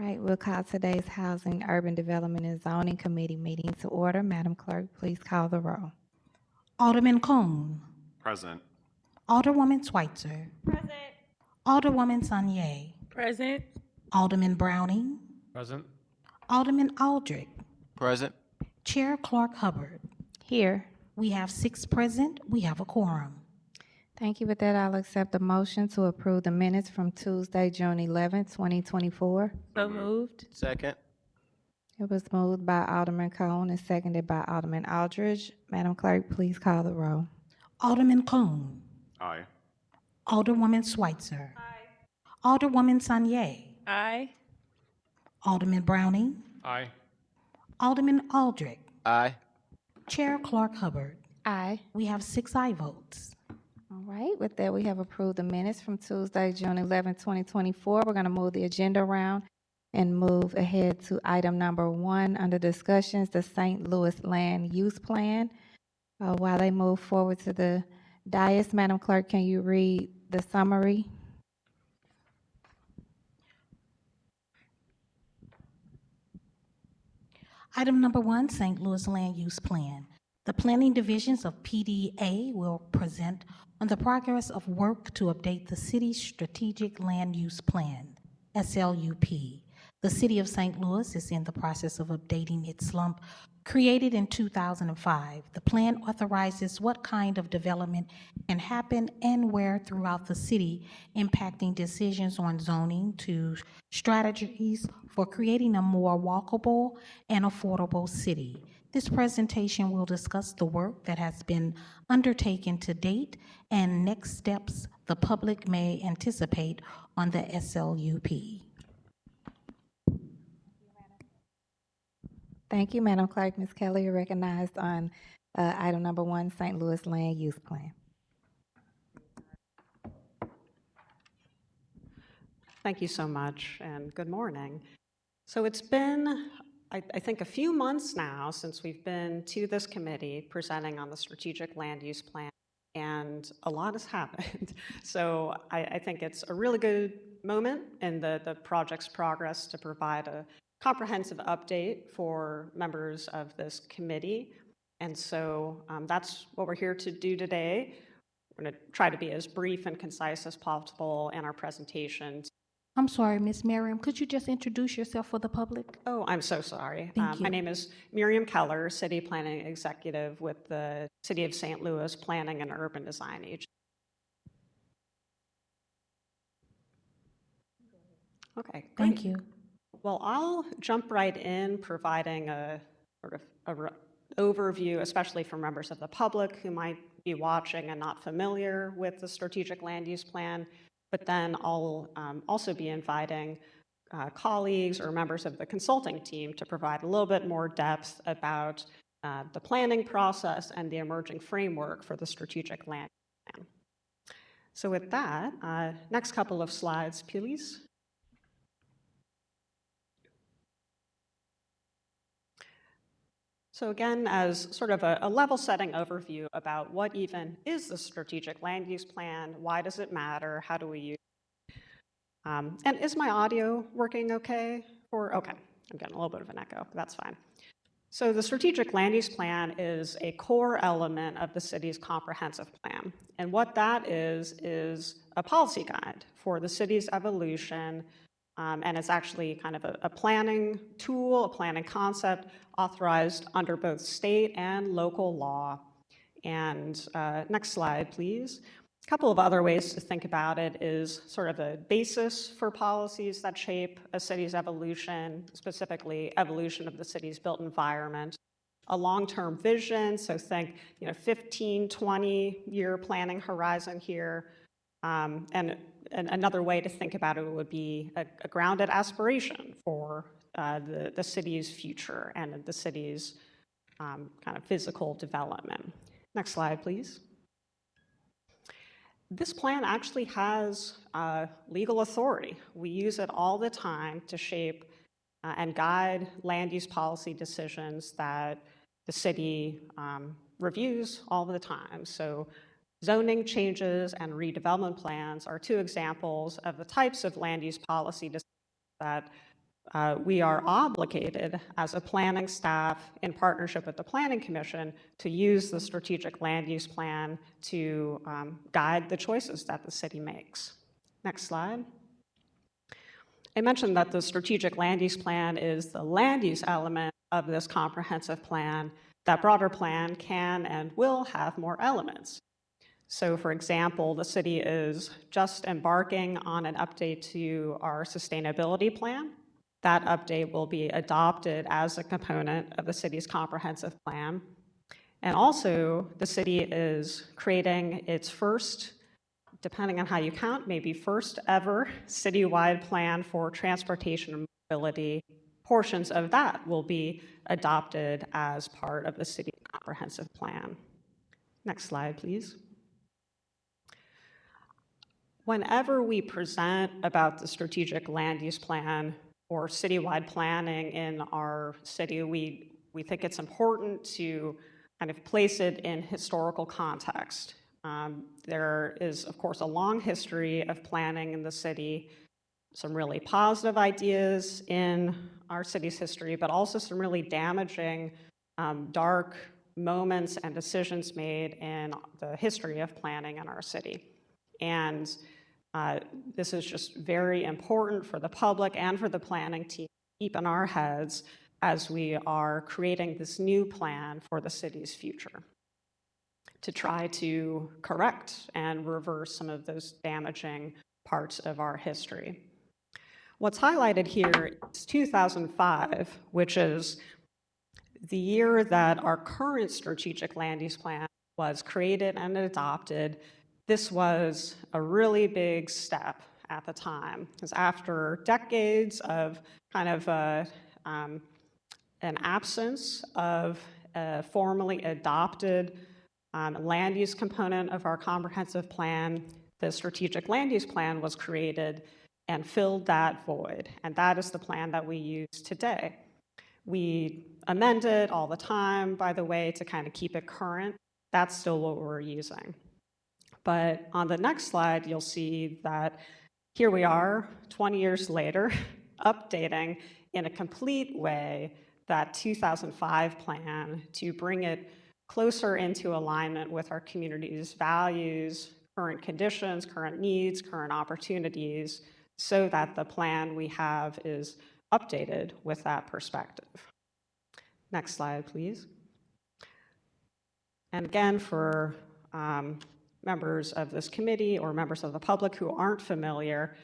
Right, we'll call today's Housing, Urban Development, and Zoning Committee meeting to order. Madam Clerk, please call the roll. Alderman Cone. Present. Alderwoman Schweitzer. Present. Alderwoman Sanier. Present. Alderman Browning. Present. Alderman Aldrich. Present. Chair Clark Hubbard. Here. We have 6 present. We have a quorum. Thank you. With that, I'll accept the motion to approve the minutes from Tuesday, June 11th, 2024. So moved. Second. It was moved by Alderman Cone and seconded by Alderman Aldridge. Madam Clerk, please call the roll. Alderman Cone. Aye. Alderwoman Schweitzer. Aye. Alderwoman Sanier. Aye. Alderman Browning. Aye. Alderman Aldrich. Aye. Chair Clark Hubbard. Aye. We have 6 aye votes. All right, with that, we have approved the minutes from Tuesday, June 11th, 2024. We're going to move the agenda around and move ahead to item number 1 under discussions, the St. Louis Land Use Plan. While they move forward to the dais, Madam Clerk, can you read the summary? Item number 1, St. Louis Land Use Plan. The planning divisions of PDA will present on the progress of work to update the city's Strategic Land Use Plan, SLUP. The City of St. Louis is in the process of updating its SLUMP created in 2005. The plan authorizes what kind of development can happen and where throughout the city, impacting decisions on zoning to strategies for creating a more walkable and affordable city. This presentation will discuss the work that has been undertaken to date and next steps the public may anticipate on the SLUP. Thank you, Madam Clerk. Ms. Kelly, you're recognized on item number 1, St. Louis Land Use Plan. Thank you so much, and good morning. So it's been, I think, a few months now since we've been to this committee presenting on the Strategic Land Use Plan, and a lot has happened. So I think it's a really good moment in the project's progress to provide a comprehensive update for members of this committee. And so that's what we're here to do today. We're going to try to be as brief and concise as possible in our presentation. I'm sorry, Ms. Miriam, could you just introduce yourself for the public? Oh, I'm so sorry. Thank you. My name is Miriam Keller, City Planning Executive with the City of St. Louis Planning and Urban Design Agency. Okay, great. Thank you. Well, I'll jump right in, providing a sort of overview, especially for members of the public who might be watching and not familiar with the Strategic Land Use Plan. But then I'll also be inviting colleagues or members of the consulting team to provide a little bit more depth about the planning process and the emerging framework for the Strategic Land Use Plan. So with that, next couple of slides, please. So again, as sort of a level-setting overview about what even is the Strategic Land Use Plan, why does it matter, how do we use it? And is my audio working okay? Okay, I'm getting a little bit of an echo, but that's fine. So the Strategic Land Use Plan is a core element of the city's comprehensive plan. And what that is a policy guide for the city's evolution. And it's actually kind of a planning tool, a planning concept authorized under both state and local law. And next slide, please. A couple of other ways to think about it is sort of a basis for policies that shape a city's evolution, specifically evolution of the city's built environment. A long-term vision, so think 15, 20-year planning horizon here. And another way to think about it would be a grounded aspiration for the city's future and the city's kind of physical development. Next slide, please. This plan actually has legal authority. We use it all the time to shape and guide land use policy decisions that the city reviews all the time. So zoning changes and redevelopment plans are 2 examples of the types of land use policy decisions that we are obligated as a planning staff in partnership with the Planning Commission to use the strategic land use plan to guide the choices that the city makes. Next slide. I mentioned that the strategic land use plan is the land use element of this comprehensive plan. That broader plan can and will have more elements. So for example, the city is just embarking on an update to our sustainability plan. That update will be adopted as a component of the city's comprehensive plan. And also, the city is creating its first, depending on how you count, maybe first ever citywide plan for transportation and mobility. Portions of that will be adopted as part of the city comprehensive plan. Next slide, please. Whenever we present about the strategic land use plan or citywide planning in our city, we think it's important to kind of place it in historical context. There is, of course, a long history of planning in the city, some really positive ideas in our city's history, but also some really damaging, dark moments and decisions made in the history of planning in our city. And this is just very important for the public and for the planning team to keep in our heads as we are creating this new plan for the city's future, to try to correct and reverse some of those damaging parts of our history. What's highlighted here is 2005, which is the year that our current strategic land use plan was created and adopted. This was a really big step at the time, because after decades of kind of an absence of a formally adopted land use component of our comprehensive plan, the strategic land use plan was created and filled that void. And that is the plan that we use today. We amend it all the time, by the way, to kind of keep it current. That's still what we're using. But on the next slide, you'll see that here we are, 20 years later, updating in a complete way that 2005 plan to bring it closer into alignment with our community's values, current conditions, current needs, current opportunities, so that the plan we have is updated with that perspective. Next slide, please. And again, for members of this committee or members of the public who aren't familiar,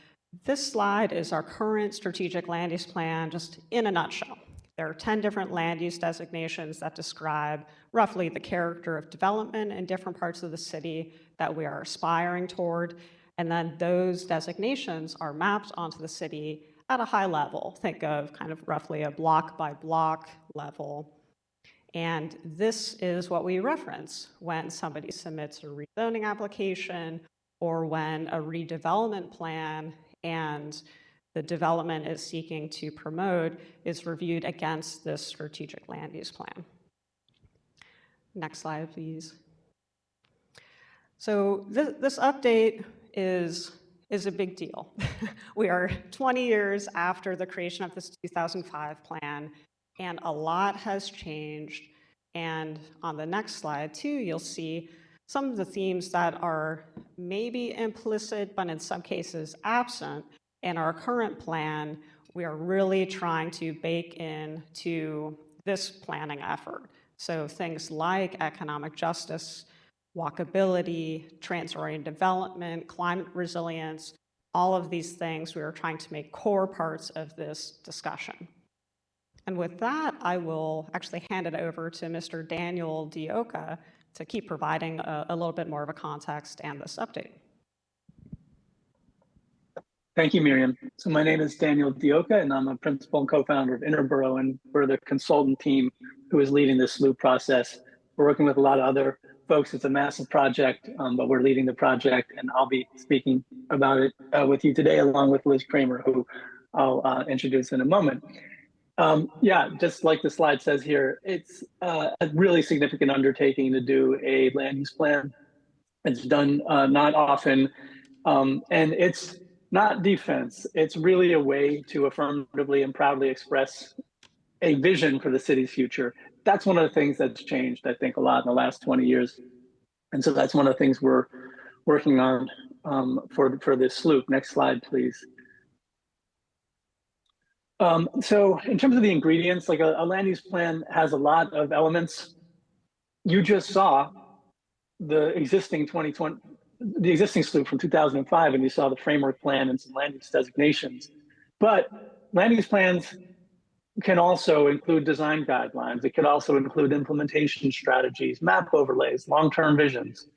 this slide is our current strategic land use plan, just in a nutshell. There are 10 different land use designations that describe roughly the character of development in different parts of the city that we are aspiring toward. And then those designations are mapped onto the city at a high level. Think of kind of roughly a block by block level. And this is what we reference when somebody submits a rezoning application or when a redevelopment plan and the development is seeking to promote is reviewed against this strategic land use plan. Next slide, please. So this update is a big deal. We are 20 years after the creation of this 2005 plan, and a lot has changed. And on the next slide, too, you'll see some of the themes that are maybe implicit, but in some cases absent in our current plan. We are really trying to bake into this planning effort. So things like economic justice, walkability, transit-oriented development, climate resilience, all of these things we are trying to make core parts of this discussion. And with that, I will actually hand it over to Mr. Daniel Dioka to keep providing a little bit more of a context and this update. Thank you, Miriam. So my name is Daniel Dioka, and I'm a principal and co-founder of Interboro, and we're the consultant team who is leading this SLOOP process. We're working with a lot of other folks. It's a massive project, but we're leading the project, and I'll be speaking about it with you today, along with Liz Kramer, who I'll introduce in a moment. Yeah, just like the slide says here, it's a really significant undertaking to do a land use plan. It's done not often, and it's not defense. It's really a way to affirmatively and proudly express a vision for the city's future. That's one of the things that's changed, I think, a lot in the last 20 years. And so that's one of the things we're working on for this sloop. Next slide, please. So in terms of the ingredients, like a land use plan has a lot of elements. You just saw the existing sloop from 2005, and you saw the framework plan and some land use designations. But land use plans can also include design guidelines. It could also include implementation strategies, map overlays, long-term visions.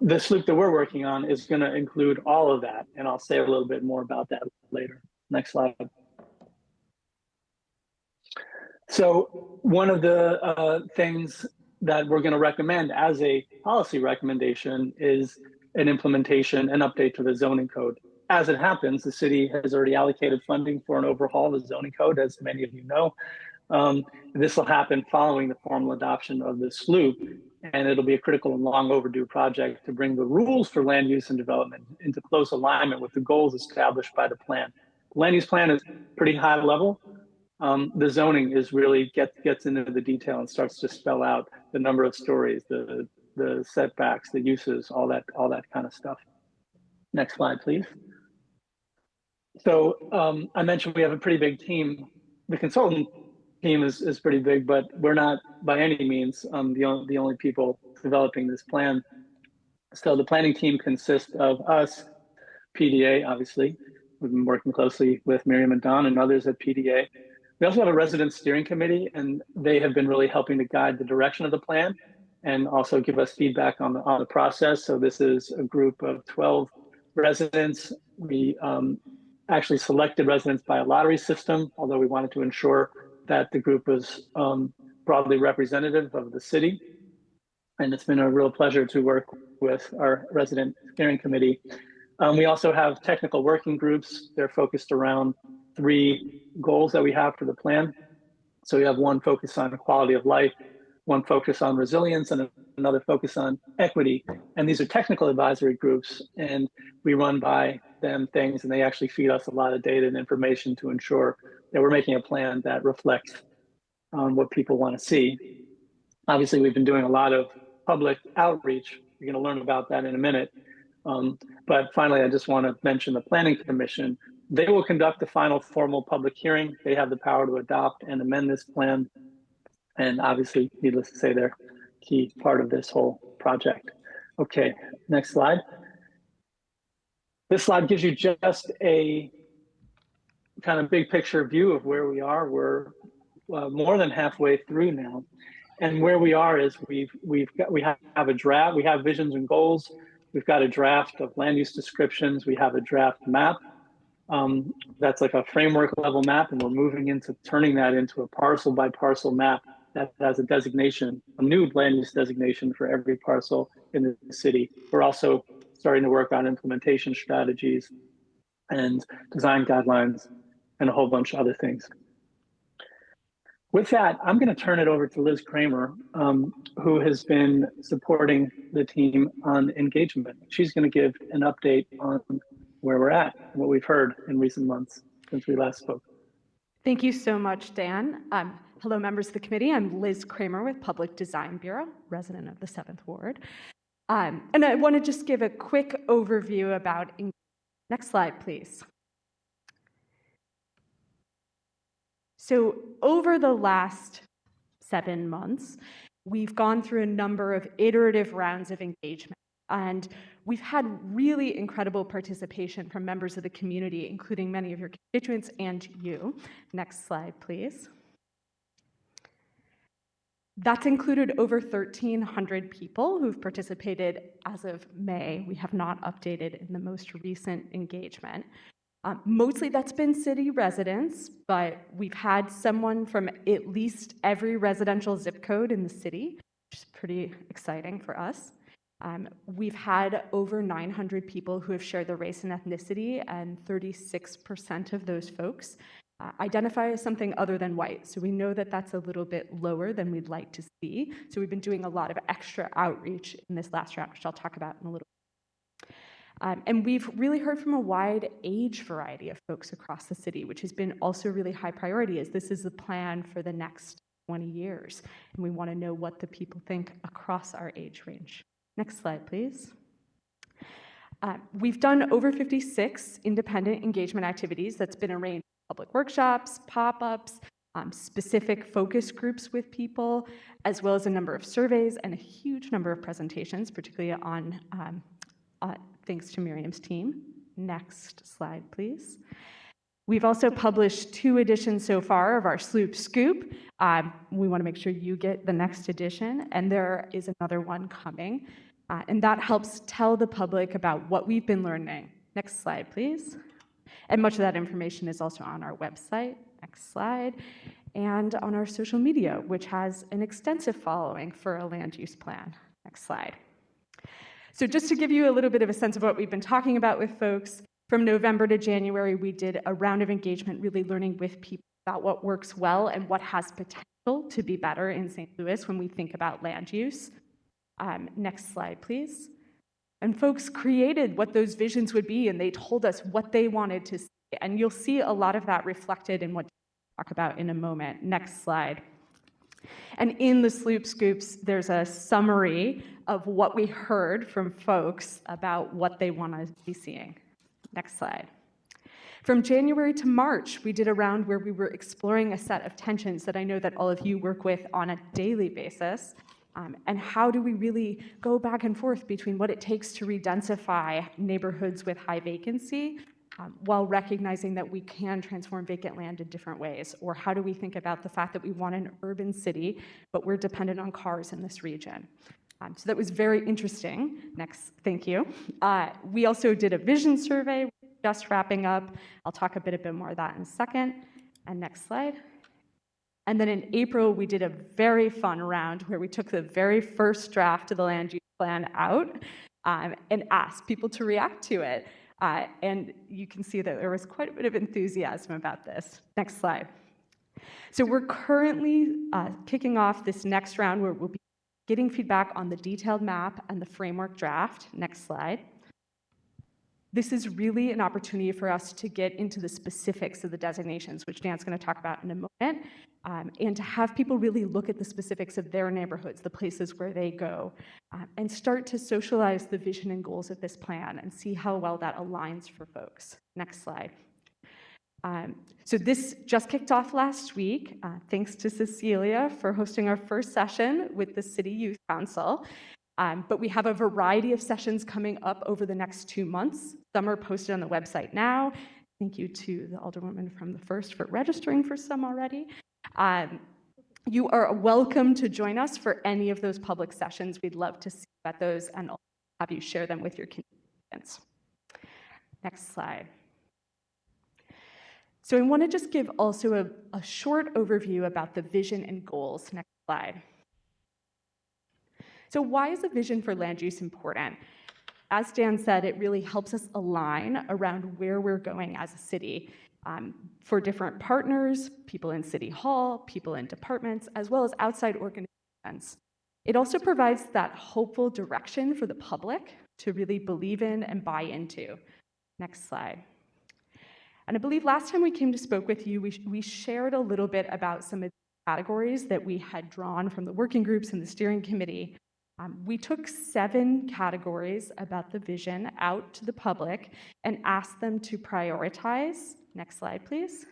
The sloop that we're working on is going to include all of that, and I'll say a little bit more about that later. Next slide. So one of the things that we're going to recommend as a policy recommendation is an implementation and update to the zoning code. As it happens, the city has already allocated funding for an overhaul of the zoning code, as many of you know. This will happen following the formal adoption of the sloop, and it'll be a critical and long overdue project to bring the rules for land use and development into close alignment with the goals established by the plan. The land use plan is pretty high level. The zoning is really gets into the detail and starts to spell out the number of stories, the setbacks, the uses, all that kind of stuff. Next slide, please. So I mentioned we have a pretty big team. The consultant team is pretty big, but we're not by any means the only people developing this plan. So the planning team consists of us, PDA, obviously. We've been working closely with Miriam and Don and others at PDA. We also have a resident steering committee, and they have been really helping to guide the direction of the plan and also give us feedback on the process. So this is a group of 12 residents. We actually selected residents by a lottery system, although we wanted to ensure that the group was broadly representative of the city. And it's been a real pleasure to work with our resident steering committee. We also have technical working groups. They're focused around 3 goals that we have for the plan. So we have one focus on quality of life, one focus on resilience, and another focus on equity. And these are technical advisory groups, and we run by them things, and they actually feed us a lot of data and information to ensure that we're making a plan that reflects what people want to see. Obviously, we've been doing a lot of public outreach. You're going to learn about that in a minute. But finally, I just want to mention the Planning Commission. They will conduct the final formal public hearing. They have the power to adopt and amend this plan. And obviously, needless to say, they're a key part of this whole project. Okay, next slide. This slide gives you just a kind of big picture view of where we are. We're more than halfway through now. And where we are is we have a draft, we have visions and goals. We've got a draft of land use descriptions. We have a draft map. That's like a framework level map, and we're moving into turning that into a parcel by parcel map that has a designation, a new land use designation for every parcel in the city. We're also starting to work on implementation strategies and design guidelines and a whole bunch of other things. With that, I'm going to turn it over to Liz Kramer, who has been supporting the team on engagement. She's going to give an update on where we're at and what we've heard in recent months since we last spoke. Thank you so much, Dan. Hello, members of the committee. I'm Liz Kramer with Public Design Bureau, resident of the 7th Ward. And I want to just give a quick overview about engagement. Next slide, please. So over the last 7 months, we've gone through a number of iterative rounds of engagement, and we've had really incredible participation from members of the community, including many of your constituents and you. Next slide, please. That's included over 1,300 people who've participated as of May. We have not updated in the most recent engagement. Mostly that's been city residents, but we've had someone from at least every residential zip code in the city, which is pretty exciting for us. We've had over 900 people who have shared their race and ethnicity, and 36% of those folks identify as something other than white. So we know that that's a little bit lower than we'd like to see. So we've been doing a lot of extra outreach in this last round, which I'll talk about in a little bit. And we've really heard from a wide age variety of folks across the city, which has been also a really high priority, as this is the plan for the next 20 years. And we want to know what the people think across our age range. Next slide, please. We've done over 56 independent engagement activities that's been arranged: public workshops, pop-ups, specific focus groups with people, as well as a number of surveys and a huge number of presentations, particularly on thanks to Miriam's team. Next slide, please. We've also published 2 editions so far of our Sloop Scoop. We want to make sure you get the next edition, and there is another one coming. And that helps tell the public about what we've been learning. Next slide, please. And much of that information is also on our website. Next slide. And on our social media, which has an extensive following for a land use plan. Next slide. So just to give you a little bit of a sense of what we've been talking about with folks, from November to January, we did a round of engagement, really learning with people about what works well and what has potential to be better in St. Louis when we think about land use. Next slide, please. And folks created what those visions would be, and they told us what they wanted to see. And you'll see a lot of that reflected in what we'll talk about in a moment. Next slide. And in the Sloop Scoops, there's a summary of what we heard from folks about what they want to be seeing. Next slide. From January to March, we did a round where we were exploring a set of tensions that I know that all of you work with on a daily basis. And how do we really go back and forth between what it takes to redensify neighborhoods with high vacancy while recognizing that we can transform vacant land in different ways? Or how do we think about the fact that we want an urban city, but we're dependent on cars in this region? So that was very interesting. Next, thank you. We also did a vision survey, just wrapping up. I'll talk a bit more of that in a second. And next slide. And then in April, we did a very fun round where we took the very first draft of the land use plan out and asked people to react to it. And you can see that there was quite a bit of enthusiasm about this. Next slide. So we're currently kicking off this next round where we'll be getting feedback on the detailed map and the framework draft. Next slide. This is really an opportunity for us to get into the specifics of the designations, which Dan's going to talk about in a moment, and to have people really look at the specifics of their neighborhoods, the places where they go, and start to socialize the vision and goals of this plan and see how well that aligns for folks. Next slide. So this just kicked off last week. Thanks to Cecilia for hosting our first session with the City Youth Council. But we have a variety of sessions coming up over the next 2 months. Some are posted on the website now. Thank you to the Alderwoman from the first for registering for some already. You are welcome to join us for any of those public sessions. We'd love to see you at those and also have you share them with your constituents. Next slide. So I want to just give also a short overview about the vision and goals. Next slide. So why is a vision for land use important? As Dan said, it really helps us align around where we're going as a city for different partners, people in City Hall, people in departments, as well as outside organizations. It also provides that hopeful direction for the public to really believe in and buy into. Next slide. And I believe last time we came to spoke with you, we shared a little bit about some of the categories that we had drawn from the working groups and the steering committee. We took 7 categories about the vision out to the public and asked them to prioritize. Next slide, please.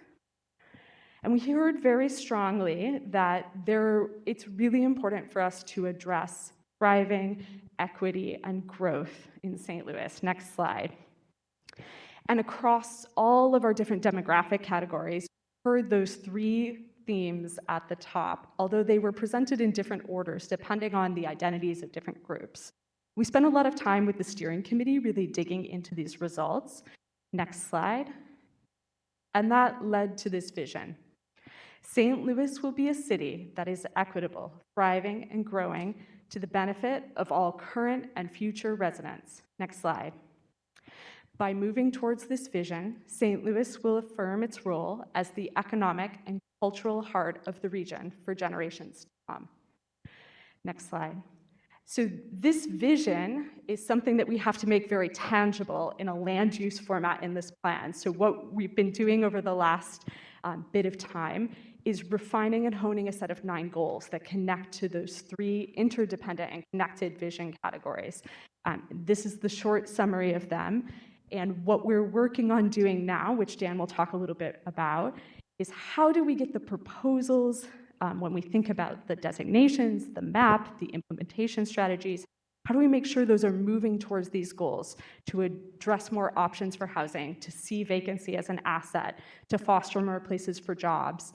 And we heard very strongly that it's really important for us to address thriving, equity, and growth in St. Louis. Next slide. And across all of our different demographic categories, we heard those 3 themes at the top, although they were presented in different orders depending on the identities of different groups. We spent a lot of time with the steering committee really digging into these results. Next slide. And that led to this vision. St. Louis will be a city that is equitable, thriving, and growing to the benefit of all current and future residents. Next slide. By moving towards this vision, St. Louis will affirm its role as the economic and cultural heart of the region for generations to come. Next slide. So this vision is something that we have to make very tangible in a land use format in this plan. So what we've been doing over the last bit of time is refining and honing a set of 9 goals that connect to those 3 interdependent and connected vision categories. This is the short summary of them. And what we're working on doing now, which Dan will talk a little bit about, is how do we get the proposals, when we think about the designations, the map, the implementation strategies, how do we make sure those are moving towards these goals to address more options for housing, to see vacancy as an asset, to foster more places for jobs?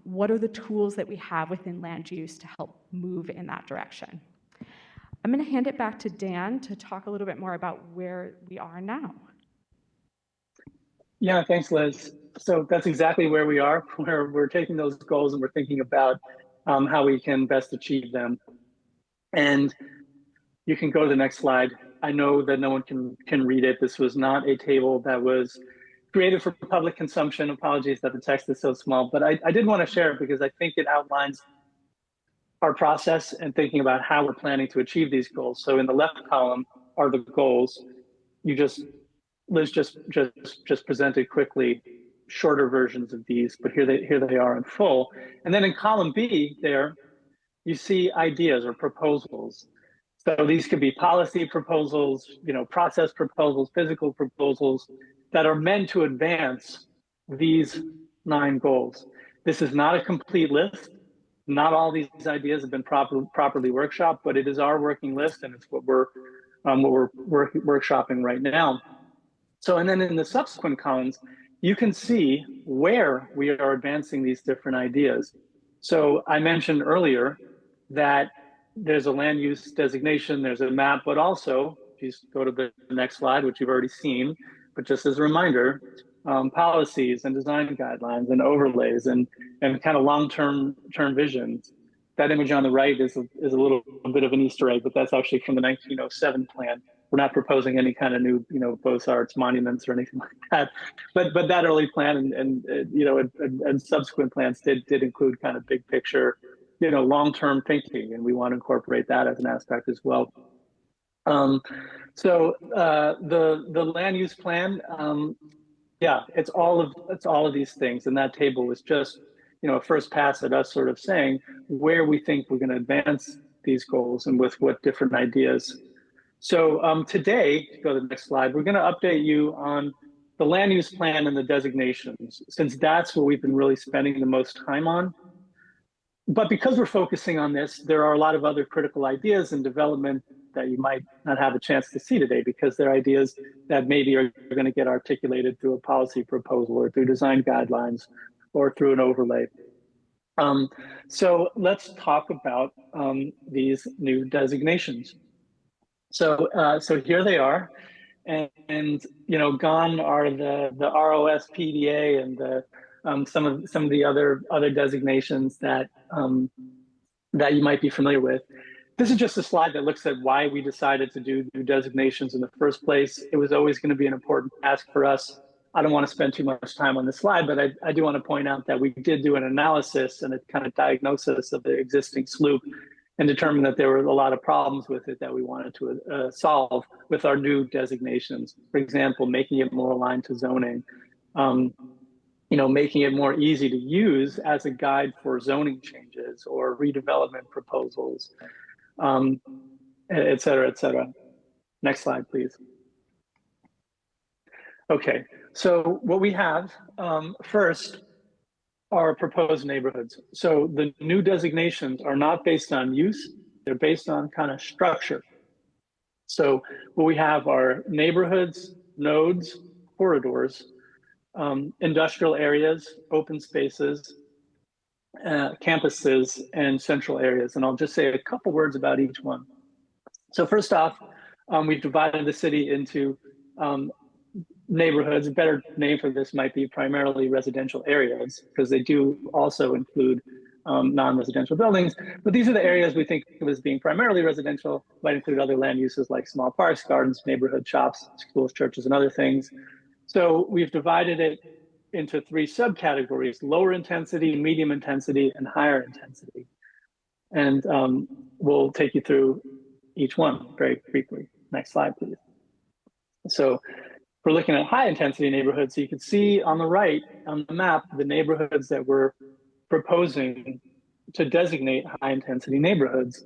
What are the tools that we have within land use to help move in that direction? I'm going to hand it back to Dan to talk a little bit more about where we are now. Yeah, thanks, Liz. So that's exactly where we are, where we're taking those goals and we're thinking about how we can best achieve them. And you can go to the next slide. I know that no one can read it. This was not a table that was created for public consumption. Apologies that the text is so small, but I did want to share it because I think it outlines our process and thinking about how we're planning to achieve these goals. So in the left column are the goals. Liz just presented quickly shorter versions of these, but here they are in full. And then in column B there, you see ideas or proposals. So these could be policy proposals, process proposals, physical proposals that are meant to advance these 9 goals. This is not a complete list. Not all these ideas have been properly workshopped, but it is our working list, and it's what we're workshopping right now. So, and then in the subsequent columns, you can see where we are advancing these different ideas. So I mentioned earlier that there's a land use designation, there's a map, but also, if you go to the next slide, which you've already seen, but just as a reminder, policies and design guidelines and overlays and kind of long-term visions. That image on the right is a little bit of an Easter egg, but that's actually from the 1907 plan. We're not proposing any kind of new, Beaux-Arts monuments or anything like that. But that early plan and subsequent plans did include kind of big picture, long-term thinking, and we want to incorporate that as an aspect as well. So the land use plan, it's all of these things, and that table was just a first pass at us sort of saying where we think we're going to advance these goals and with what different ideas. So today, go to the next slide, we're going to update you on the land use plan and the designations, since that's what we've been really spending the most time on. But because we're focusing on this, there are a lot of other critical ideas in development that you might not have a chance to see today, because they're ideas that maybe are going to get articulated through a policy proposal or through design guidelines or through an overlay. So let's talk about these new designations. So here they are, and gone are the ROS PDA and the some of the other designations that you might be familiar with. This is just a slide that looks at why we decided to do new designations in the first place. It was always going to be an important task for us. I don't want to spend too much time on this slide, but I do want to point out that we did do an analysis and a kind of diagnosis of the existing SLOOP and determined that there were a lot of problems with it that we wanted to solve with our new designations. For example, making it more aligned to zoning, making it more easy to use as a guide for zoning changes or redevelopment proposals, et cetera, et cetera. Next slide, please. Okay, so what we have first are proposed neighborhoods. So the new designations are not based on use, they're based on kind of structure. So what we have are neighborhoods, nodes, corridors, industrial areas, open spaces, campuses, and central areas. And I'll just say a couple words about each one. So first off, we've divided the city into neighborhoods. A better name for this might be primarily residential areas, because they do also include non-residential buildings. But these are the areas we think of as being primarily residential, might include other land uses like small parks, gardens, neighborhood shops, schools, churches, and other things. So we've divided it into 3 subcategories: lower intensity, medium intensity, and higher intensity. And we'll take you through each one very briefly. Next slide, please. So we're looking at high intensity neighborhoods. So you can see on the right on the map, the neighborhoods that we're proposing to designate high intensity neighborhoods.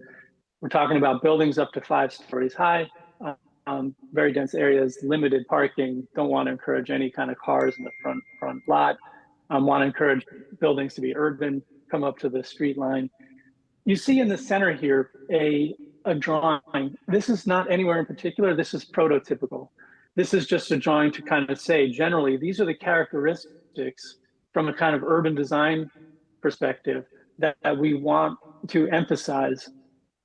We're talking about buildings up to 5 stories high, very dense areas, limited parking, don't want to encourage any kind of cars in the front lot, want to encourage buildings to be urban, come up to the street line. You see in the center here a drawing. This is not anywhere in particular, this is prototypical. This is just a drawing to kind of say, generally, these are the characteristics from a kind of urban design perspective that we want to emphasize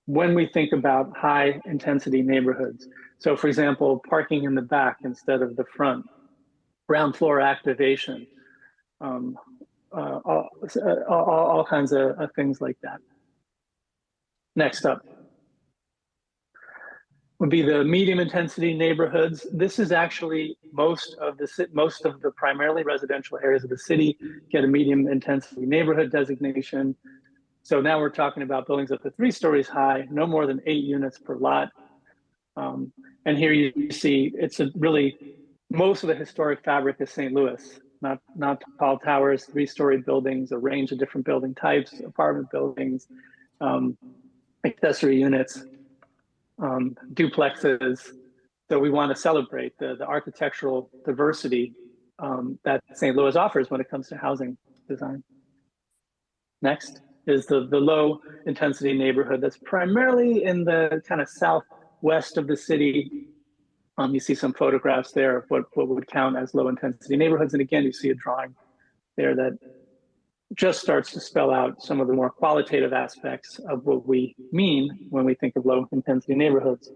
when we think about high intensity neighborhoods. So for example, parking in the back instead of the front, ground floor activation, all kinds of things like that. Next up would be the medium intensity neighborhoods. This is actually most of the primarily residential areas of the city get a medium intensity neighborhood designation. So now we're talking about buildings up to 3 stories high, no more than 8 units per lot. And here you see it's most of the historic fabric is St. Louis, not tall towers, 3-story buildings, a range of different building types, apartment buildings, accessory units, duplexes. So we want to celebrate the architectural diversity that St. Louis offers when it comes to housing design. Next is the low intensity neighborhood that's primarily in the kind of southwest of the city. You see some photographs there of what would count as low intensity neighborhoods. And again, you see a drawing there that just starts to spell out some of the more qualitative aspects of what we mean when we think of low intensity neighborhoods.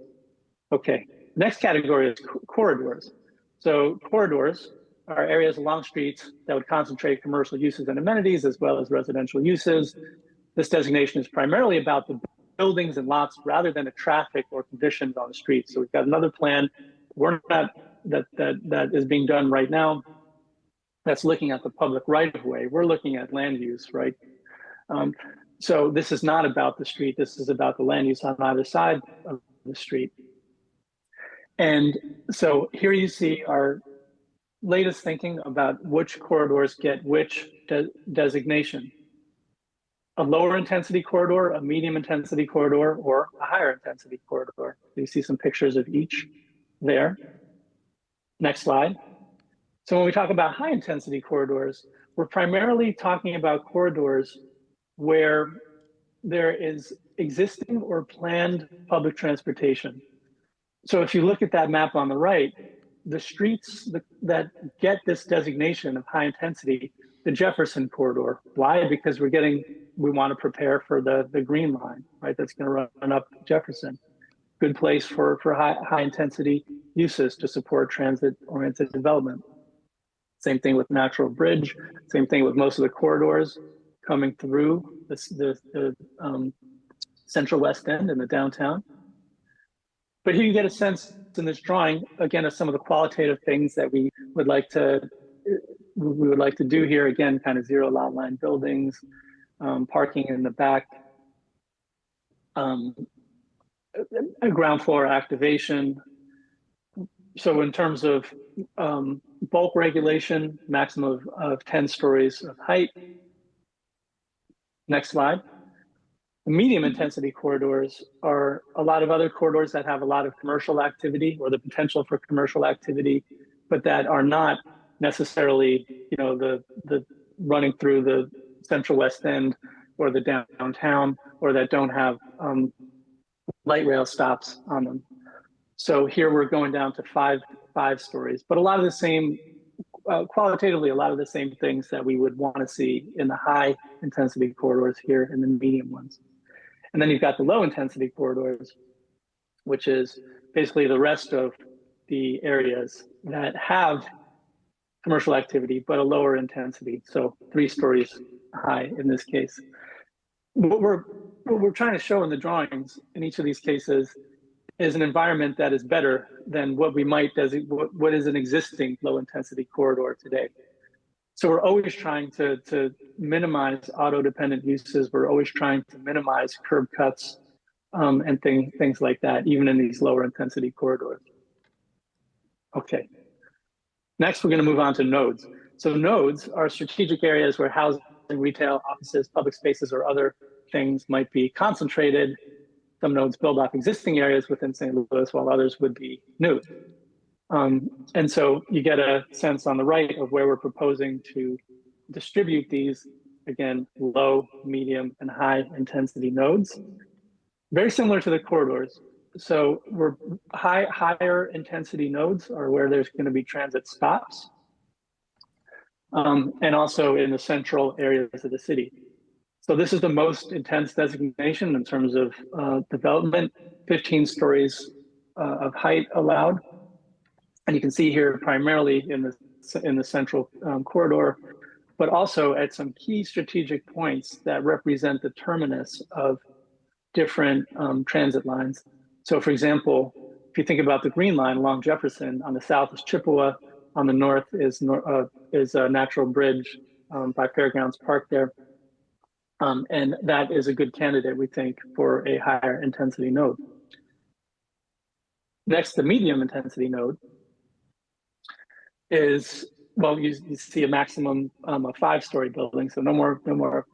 Okay, next category is corridors. So corridors are areas along streets that would concentrate commercial uses and amenities as well as residential uses. This designation is primarily about the buildings and lots rather than the traffic or conditions on the street. So we've got another plan that is being done right now that's looking at the public right of way. We're looking at land use, right? So this is not about the street. This is about the land use on either side of the street. And so here you see our latest thinking about which corridors get which designation. A lower intensity corridor, a medium intensity corridor, or a higher intensity corridor. You see some pictures of each there. Next slide. So when we talk about high intensity corridors, we're primarily talking about corridors where there is existing or planned public transportation. So if you look at that map on the right, the streets that get this designation of high intensity, the Jefferson corridor. Why? Because we want to prepare for the Green Line, right? That's going to run up Jefferson. Good place for high intensity uses to support transit-oriented development. Same thing with Natural Bridge. Same thing with most of the corridors coming through the Central West End and the downtown. But here you get a sense in this drawing, again, of some of the qualitative things that we would like to do here. Again, kind of zero lot line buildings, parking in the back, a ground floor activation. So in terms of bulk regulation, maximum of 10 stories of height. Next slide. The medium intensity corridors are a lot of other corridors that have a lot of commercial activity or the potential for commercial activity, but that are not necessarily, the running through the Central West End or the downtown, or that don't have light rail stops on them. So here we're going down to five stories, but a lot of the same, qualitatively, a lot of the same things that we would want to see in the high intensity corridors here in the medium ones. And then you've got the low intensity corridors, which is basically the rest of the areas that have commercial activity, but a lower intensity. So 3 stories high in this case. What we're trying to show in the drawings in each of these cases is an environment that is better than what we might what is an existing low intensity corridor today. So we're always trying to minimize auto dependent uses. We're always trying to minimize curb cuts. and things like that, even in these lower intensity corridors. Okay. Next, we're going to move on to nodes. So nodes are strategic areas where housing, retail, offices, public spaces, or other things might be concentrated. Some nodes build off existing areas within St. Louis, while others would be new. And so you get a sense on the right of where we're proposing to distribute these, again, low, medium, and high intensity nodes. Very similar to the corridors. So we're higher intensity nodes are where there's going to be transit stops, and also in the central areas of the city. So this is the most intense designation in terms of development, 15 stories of height allowed. And you can see here primarily in the central corridor, but also at some key strategic points that represent the terminus of different transit lines. So for example, if you think about the green line along Jefferson, on the south is Chippewa, on the north is a Natural Bridge by Fairgrounds Park there. And that is a good candidate, we think, for a higher intensity node. Next, the medium intensity node is, well, you see a maximum of 5-story buildings, so no more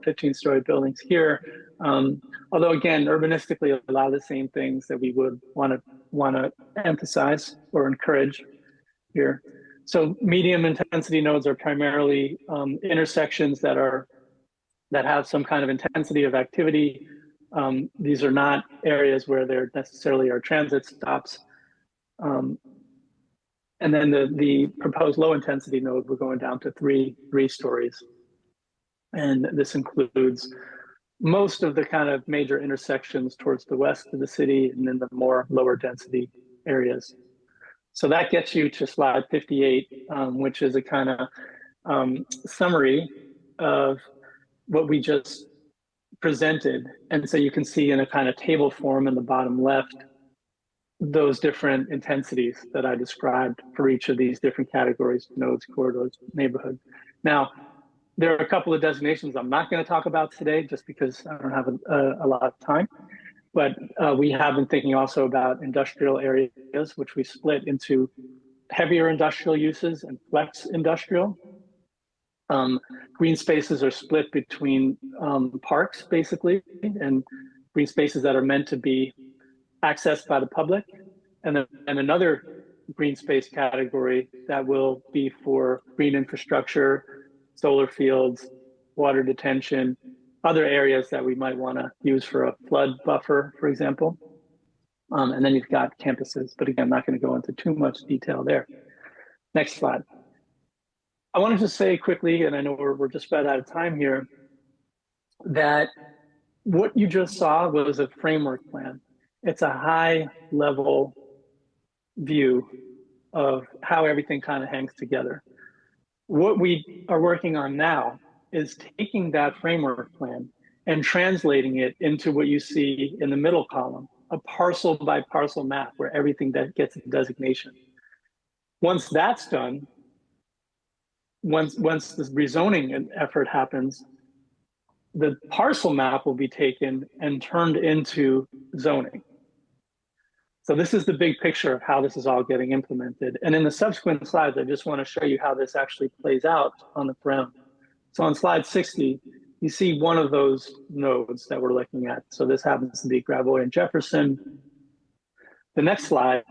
15-story buildings here. Although again, urbanistically, a lot of the same things that we would want to emphasize or encourage here. So medium intensity nodes are primarily intersections that have some kind of intensity of activity. These are not areas where there necessarily are transit stops. And then the proposed low intensity node, we're going down to three stories. And this includes most of the kind of major intersections towards the west of the city, and then the more lower density areas. So that gets you to slide 58, which is a kind of summary of what we just presented. And so you can see in a kind of table form in the bottom left, those different intensities that I described for each of these different categories: nodes, corridors, neighborhood. Now, there are a couple of designations I'm not going to talk about today just because I don't have a lot of time, but we have been thinking also about industrial areas, which we split into heavier industrial uses and flex industrial. Green spaces are split between parks, basically, and green spaces that are meant to be accessed by the public, and then another green space category that will be for green infrastructure, solar fields, water detention, other areas that we might want to use for a flood buffer, for example. And then you've got campuses, but again, I'm not going to go into too much detail there. Next slide. I wanted to say quickly, and I know we're just about out of time here, that what you just saw was a framework plan. It's a high level view of how everything kind of hangs together. What we are working on now is taking that framework plan and translating it into what you see in the middle column, a parcel by parcel map where everything that gets a designation. Once that's done, once the rezoning effort happens, the parcel map will be taken and turned into zoning. So this is the big picture of how this is all getting implemented. And in the subsequent slides, I just want to show you how this actually plays out on the ground. So on slide 60, you see one of those nodes that we're looking at. So this happens to be Gravois and Jefferson. The next slide,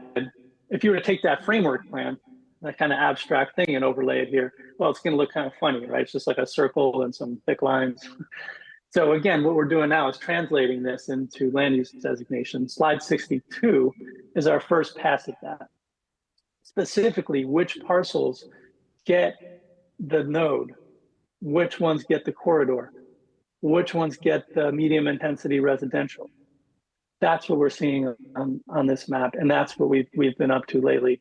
if you were to take that framework plan, that kind of abstract thing, and overlay it here, well, it's going to look kind of funny, right? It's just like a circle and some thick lines. So again, what we're doing now is translating this into land use designation. Slide 62 is our first pass at that. Specifically, which parcels get the node, which ones get the corridor, which ones get the medium intensity residential. That's what we're seeing on this map, and that's what we've been up to lately,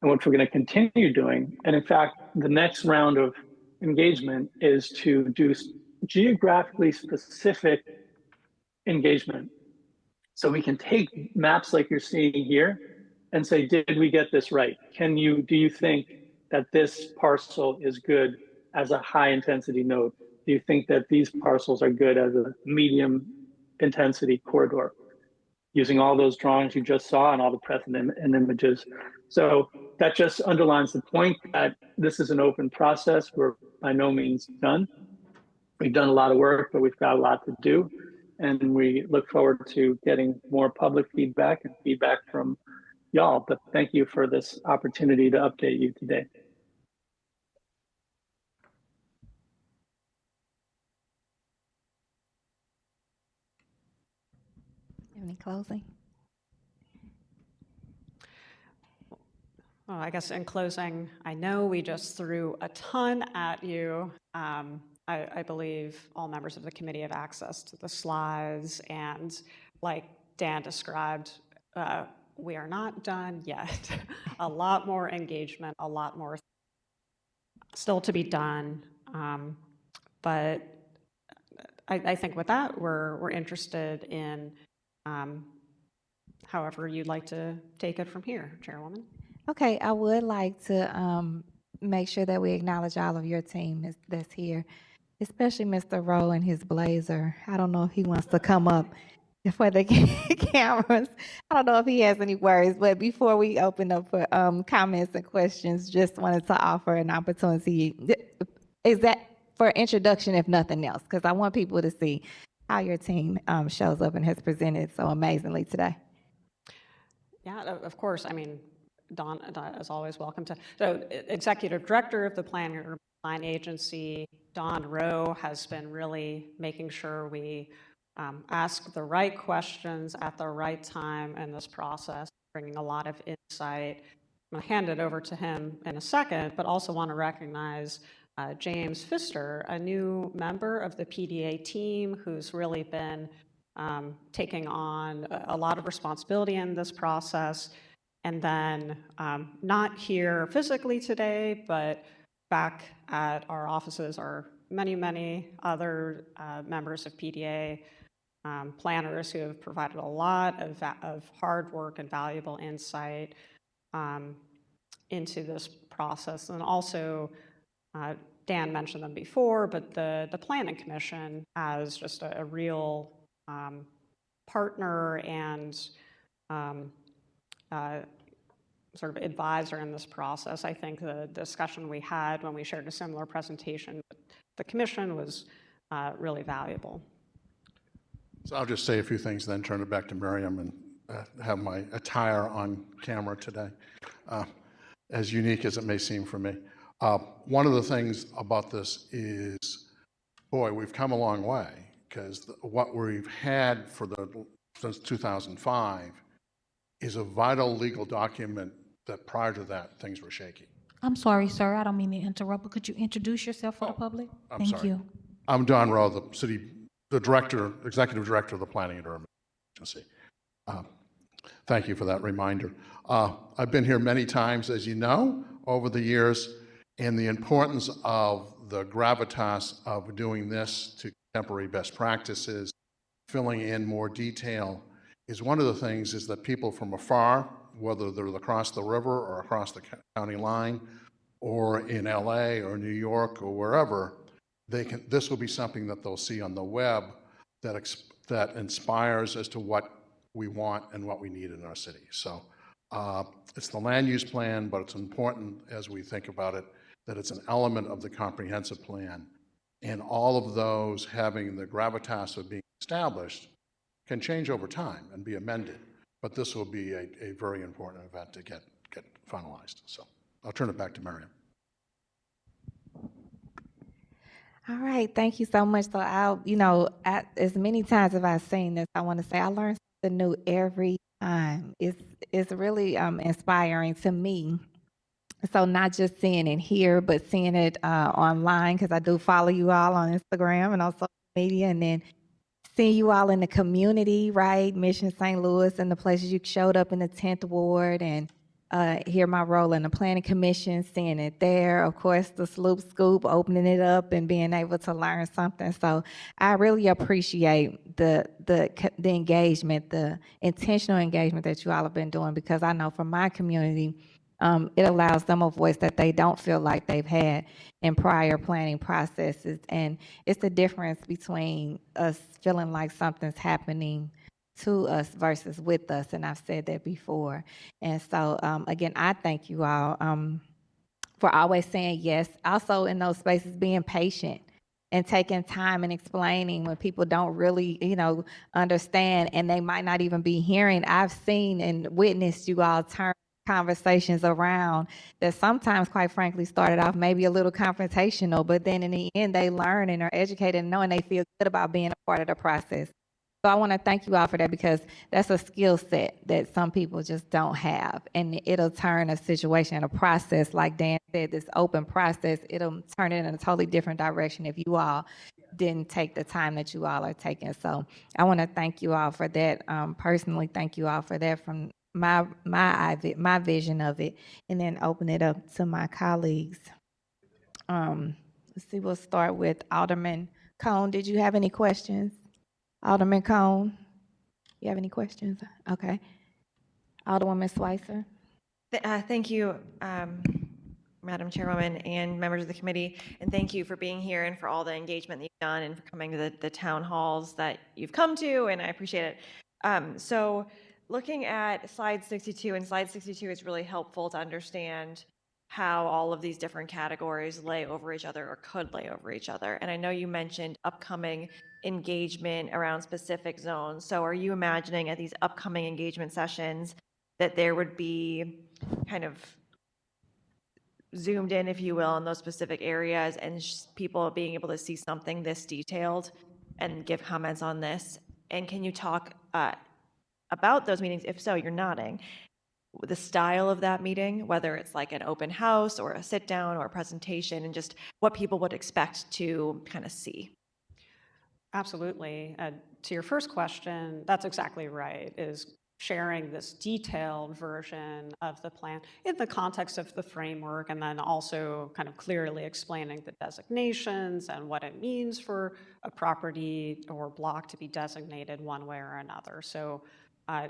and what we're going to continue doing. And in fact, the next round of engagement is to do geographically specific engagement. So we can take maps like you're seeing here and say, did we get this right? Do you think that this parcel is good as a high intensity node? Do you think that these parcels are good as a medium intensity corridor? using all those drawings you just saw and all the precedent and images. So that just underlines the point that this is an open process. We're by no means done. We've done a lot of work, but we've got a lot to do. And we look forward to getting more public feedback and feedback from y'all. But thank you for this opportunity to update you today. Any closing? Well, I guess in closing, I know we just threw a ton at you. I believe all members of the committee have access to the slides, and like Dan described, we are not done yet. A lot more engagement, a lot more still to be done. But I think with that, we're interested in however you'd like to take it from here, Chairwoman. Okay, I would like to make sure that we acknowledge all of your team that's here, especially Mr. Rowe and his blazer. I don't know if he wants to come up for the cameras. I don't know if he has any worries, but before we open up for comments and questions, just wanted to offer an opportunity. Is that for introduction, if nothing else? Because I want people to see how your team shows up and has presented so amazingly today. Yeah, of course. I mean, Dawn is always welcome to. So, Executive Director of the Planning and Design Agency, Dawn Rowe, has been really making sure we ask the right questions at the right time in this process, bringing a lot of insight. I'm going to hand it over to him in a second, but also want to recognize James Pfister, a new member of the PDA team who's really been taking on a lot of responsibility in this process. And then not here physically today, but back at our offices are many, many other members of PDA, planners who have provided a lot of hard work and valuable insight into this process. And also, Dan mentioned them before, but the Planning Commission as just a real partner and sort of advisor in this process. I think the discussion we had when we shared a similar presentation with the commission was really valuable. So I'll just say a few things, then turn it back to Miriam and have my attire on camera today, as unique as it may seem for me. One of the things about this is, boy, we've come a long way, because what we've had since 2005 is a vital legal document that prior to that, things were shaky. I'm sorry, sir, I don't mean to interrupt, but could you introduce yourself for the public? I'm Thank sorry. you. I'm Don Rowe, the executive director of the Planning and Urban Agency. Thank you for that reminder. I've been here many times, as you know, over the years, and the importance of the gravitas of doing this to contemporary best practices, filling in more detail, is one of the things is that people from afar, whether they're across the river or across the county line, or in LA or New York or wherever, this will be something that they'll see on the web that inspires as to what we want and what we need in our city. So it's the land use plan, but it's important as we think about it that it's an element of the comprehensive plan, and all of those having the gravitas of being established can change over time and be amended, but this will be a very important event to get finalized. So I'll turn it back to Miriam. All right, thank you so much. So as many times as I've seen this, I want to say I learn something new every time. It's really inspiring to me. So not just seeing it here, but seeing it online, because I do follow you all on Instagram and on social media, and then seeing you all in the community, right? Mission St. Louis and the places you showed up in the 10th Ward, and hear my role in the Planning Commission, seeing it there. Of course, the Sloop Scoop, opening it up and being able to learn something. So I really appreciate the engagement, the intentional engagement that you all have been doing, because I know from my community, it allows them a voice that they don't feel like they've had in prior planning processes. And it's the difference between us feeling like something's happening to us versus with us, and I've said that before. And so, again, I thank you all for always saying yes. Also, in those spaces, being patient and taking time and explaining when people don't really, understand, and they might not even be hearing. I've seen and witnessed you all turn conversations around that sometimes, quite frankly, started off maybe a little confrontational, but then in the end, they learn and are educated and know, and they feel good about being a part of the process. So I want to thank you all for that, because that's a skill set that some people just don't have. And it'll turn a situation and a process, like Dan said, this open process, it'll turn it in a totally different direction if you all didn't take the time that you all are taking. So I want to thank you all for that. Personally, thank you all for that from my vision of it, and then open it up to my colleagues. Let's see, we'll start with Alderman Cone. Did you have any questions? Alderman Cone, you have any questions? Okay. Alderwoman Schweitzer. Thank you, Madam Chairwoman and members of the committee, and thank you for being here and for all the engagement that you've done and for coming to the town halls that you've come to, and I appreciate it. So looking at slide 62, and slide 62 is really helpful to understand how all of these different categories lay over each other or could lay over each other. And I know you mentioned upcoming engagement around specific zones. So are you imagining at these upcoming engagement sessions that there would be kind of zoomed in, if you will, in those specific areas, and people being able to see something this detailed and give comments on this? And can you talk about those meetings? If so, you're nodding. The style of that meeting, whether it's like an open house or a sit down or a presentation, and just what people would expect to kind of see. Absolutely. To your first question, that's exactly right, is sharing this detailed version of the plan in the context of the framework, and then also kind of clearly explaining the designations and what it means for a property or block to be designated one way or another. So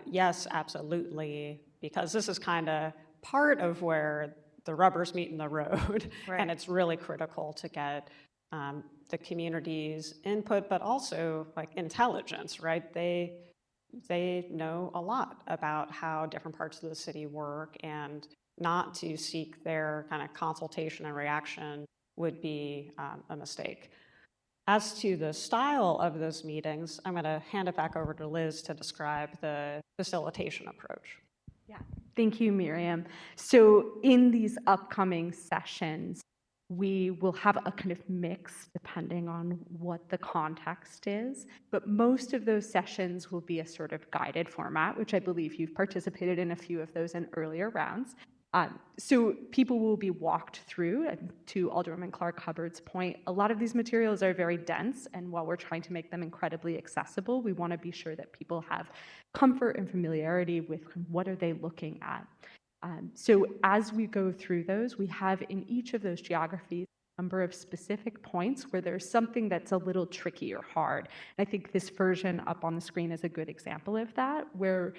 yes, absolutely, because this is kind of part of where the rubbers meet in the road, Right. and it's really critical to get the community's input, but also like intelligence, right? They know a lot about how different parts of the city work, and not to seek their kind of consultation and reaction would be a mistake. As to the style of those meetings, I'm going to hand it back over to Liz to describe the facilitation approach. Yeah, thank you, Miriam. So in these upcoming sessions, we will have a kind of mix depending on what the context is, but most of those sessions will be a sort of guided format, which I believe you've participated in a few of those in earlier rounds. So people will be walked through, and to Alderwoman Clark Hubbard's point, a lot of these materials are very dense, and while we're trying to make them incredibly accessible, we want to be sure that people have comfort and familiarity with what are they looking at. So as we go through those, we have in each of those geographies a number of specific points where there's something that's a little tricky or hard. And I think this version up on the screen is a good example of that, where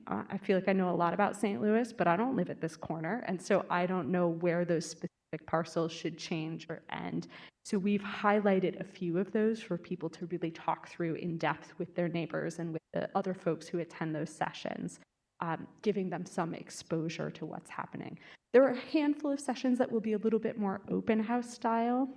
I feel like I know a lot about St. Louis, but I don't live at this corner, and so I don't know where those specific parcels should change or end. So we've highlighted a few of those for people to really talk through in depth with their neighbors and with the other folks who attend those sessions, giving them some exposure to what's happening. There are a handful of sessions that will be a little bit more open house style.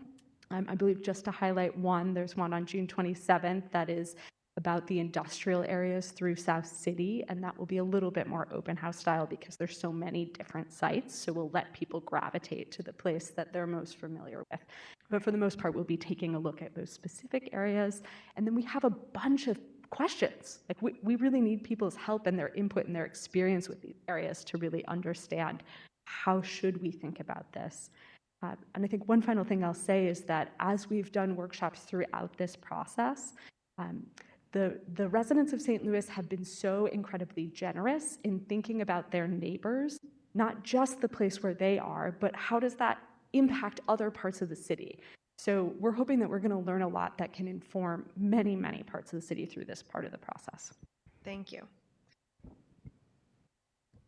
I believe, just to highlight one, there's one on June 27th that is about the industrial areas through South City, and that will be a little bit more open house style because there's so many different sites, so we'll let people gravitate to the place that they're most familiar with. But for the most part, we'll be taking a look at those specific areas, and then we have a bunch of questions. Like we really need people's help and their input and their experience with these areas to really understand how should we think about this. And I think one final thing I'll say is that as we've done workshops throughout this process, the residents of St. Louis have been so incredibly generous in thinking about their neighbors, not just the place where they are, but how does that impact other parts of the city. So we're hoping that we're going to learn a lot that can inform many, many parts of the city through this part of the process. Thank you.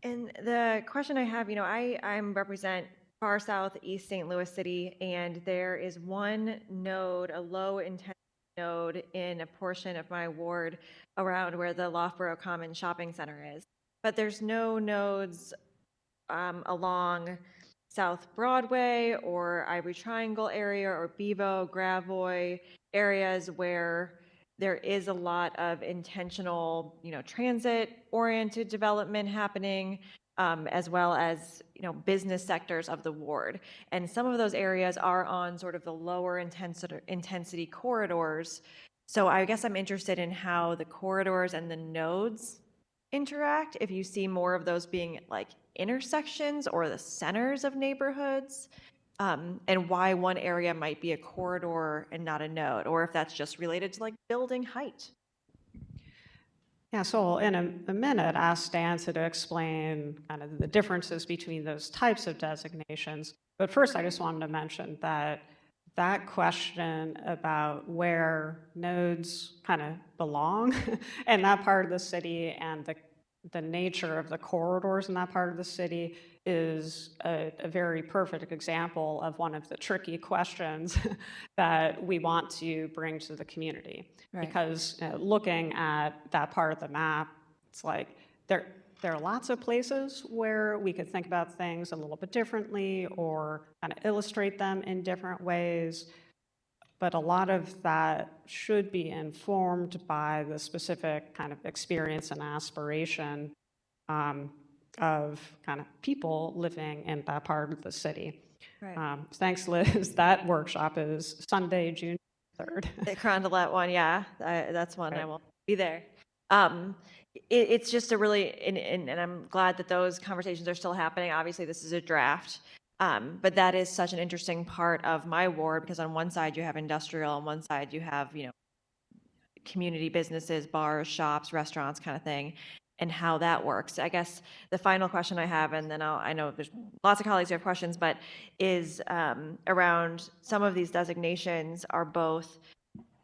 And the question I have, I represent far south East St. Louis City, and there is one node, a low intensity node in a portion of my ward around where the Loughborough Common Shopping Center is. But there's no nodes along South Broadway or Ivory Triangle area or Bevo, Gravois areas where there is a lot of intentional, transit-oriented development happening, as well as, business sectors of the ward. And some of those areas are on sort of the lower intensity corridors. So I guess I'm interested in how the corridors and the nodes interact, if you see more of those being like intersections or the centers of neighborhoods, and why one area might be a corridor and not a node, or if that's just related to like building height. Yeah, so I'll, in a minute, ask Dan to explain kind of the differences between those types of designations. But first, I just wanted to mention that question about where nodes kind of belong in that part of the city and the nature of the corridors in that part of the city is a very perfect example of one of the tricky questions that we want to bring to the community. Right. Because looking at that part of the map, it's like there are lots of places where we could think about things a little bit differently or kind of illustrate them in different ways. But a lot of that should be informed by the specific kind of experience and aspiration of kind of people living in that part of the city. Right. Thanks, Liz. That workshop is Sunday, June 3rd. The Carondelet one, yeah, that's one. Right. I will be there. It's just a really, and I'm glad that those conversations are still happening. Obviously, this is a draft. But that is such an interesting part of my ward, because on one side you have industrial, on one side you have, community businesses, bars, shops, restaurants kind of thing, and how that works. I guess the final question I have, and then I know there's lots of colleagues who have questions, but is around some of these designations are both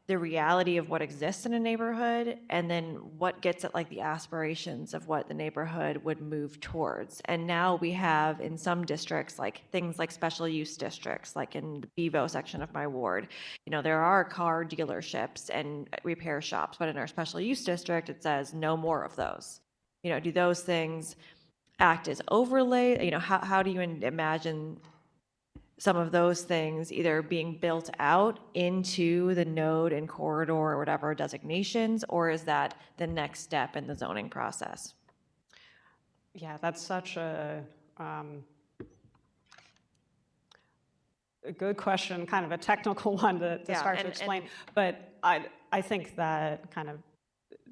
the reality of what exists in a neighborhood, and then what gets at like the aspirations of what the neighborhood would move towards. And now we have in some districts, like things like special use districts, like in the Bevo section of my ward, there are car dealerships and repair shops, but in our special use district, it says no more of those. Do those things act as overlay? How do you imagine some of those things either being built out into the node and corridor or whatever designations, or is that the next step in the zoning process? Yeah, that's such a good question, kind of a technical one to start to explain. But I think that kind of,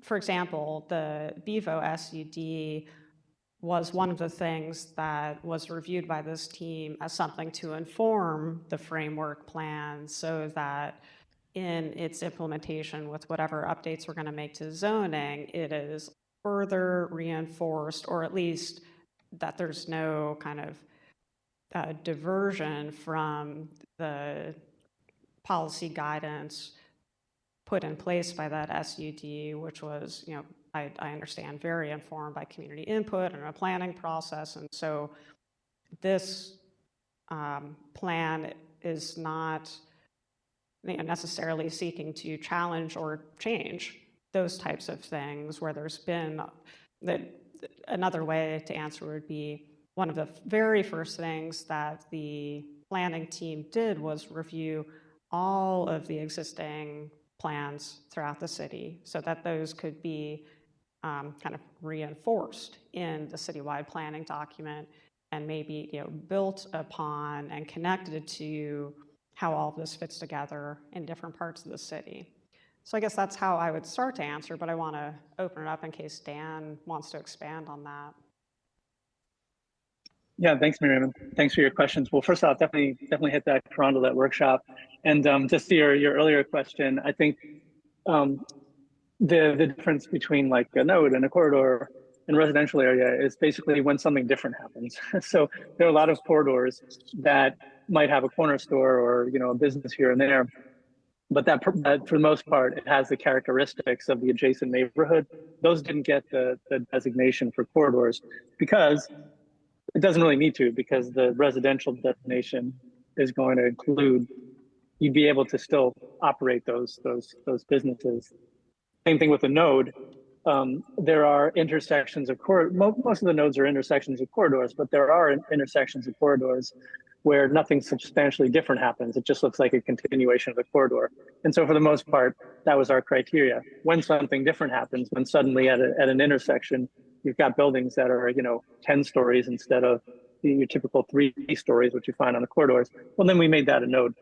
for example, the Bevo SUD was one of the things that was reviewed by this team as something to inform the framework plan, so that in its implementation with whatever updates we're going to make to zoning, it is further reinforced, or at least that there's no kind of diversion from the policy guidance put in place by that SUD, which was, I understand, very informed by community input and a planning process. And so this plan is not necessarily seeking to challenge or change those types of things, where there's been another way to answer would be, one of the very first things that the planning team did was review all of the existing plans throughout the city so that those could be kind of reinforced in the citywide planning document, and maybe built upon and connected to how all of this fits together in different parts of the city. So I guess that's how I would start to answer, but I want to open it up in case Dan wants to expand on that. Yeah, thanks, Miriam. Thanks for your questions. Well, first off, definitely hit that Carondelet workshop. And just to your earlier question, I think the difference between like a node and a corridor in a residential area is basically when something different happens. So there are a lot of corridors that might have a corner store or a business here and there, but that for the most part, it has the characteristics of the adjacent neighborhood. Those didn't get the designation for corridors because it doesn't really need to, because the residential designation is going to include you'd be able to still operate those businesses. Same thing with a node. There are intersections of most of the nodes are intersections of corridors, but there are intersections of corridors where nothing substantially different happens. It just looks like a continuation of the corridor. And so for the most part, that was our criteria. When something different happens, when suddenly at an intersection, you've got buildings that are, 10 stories instead of your typical 3 stories, which you find on the corridors, well, then we made that a node.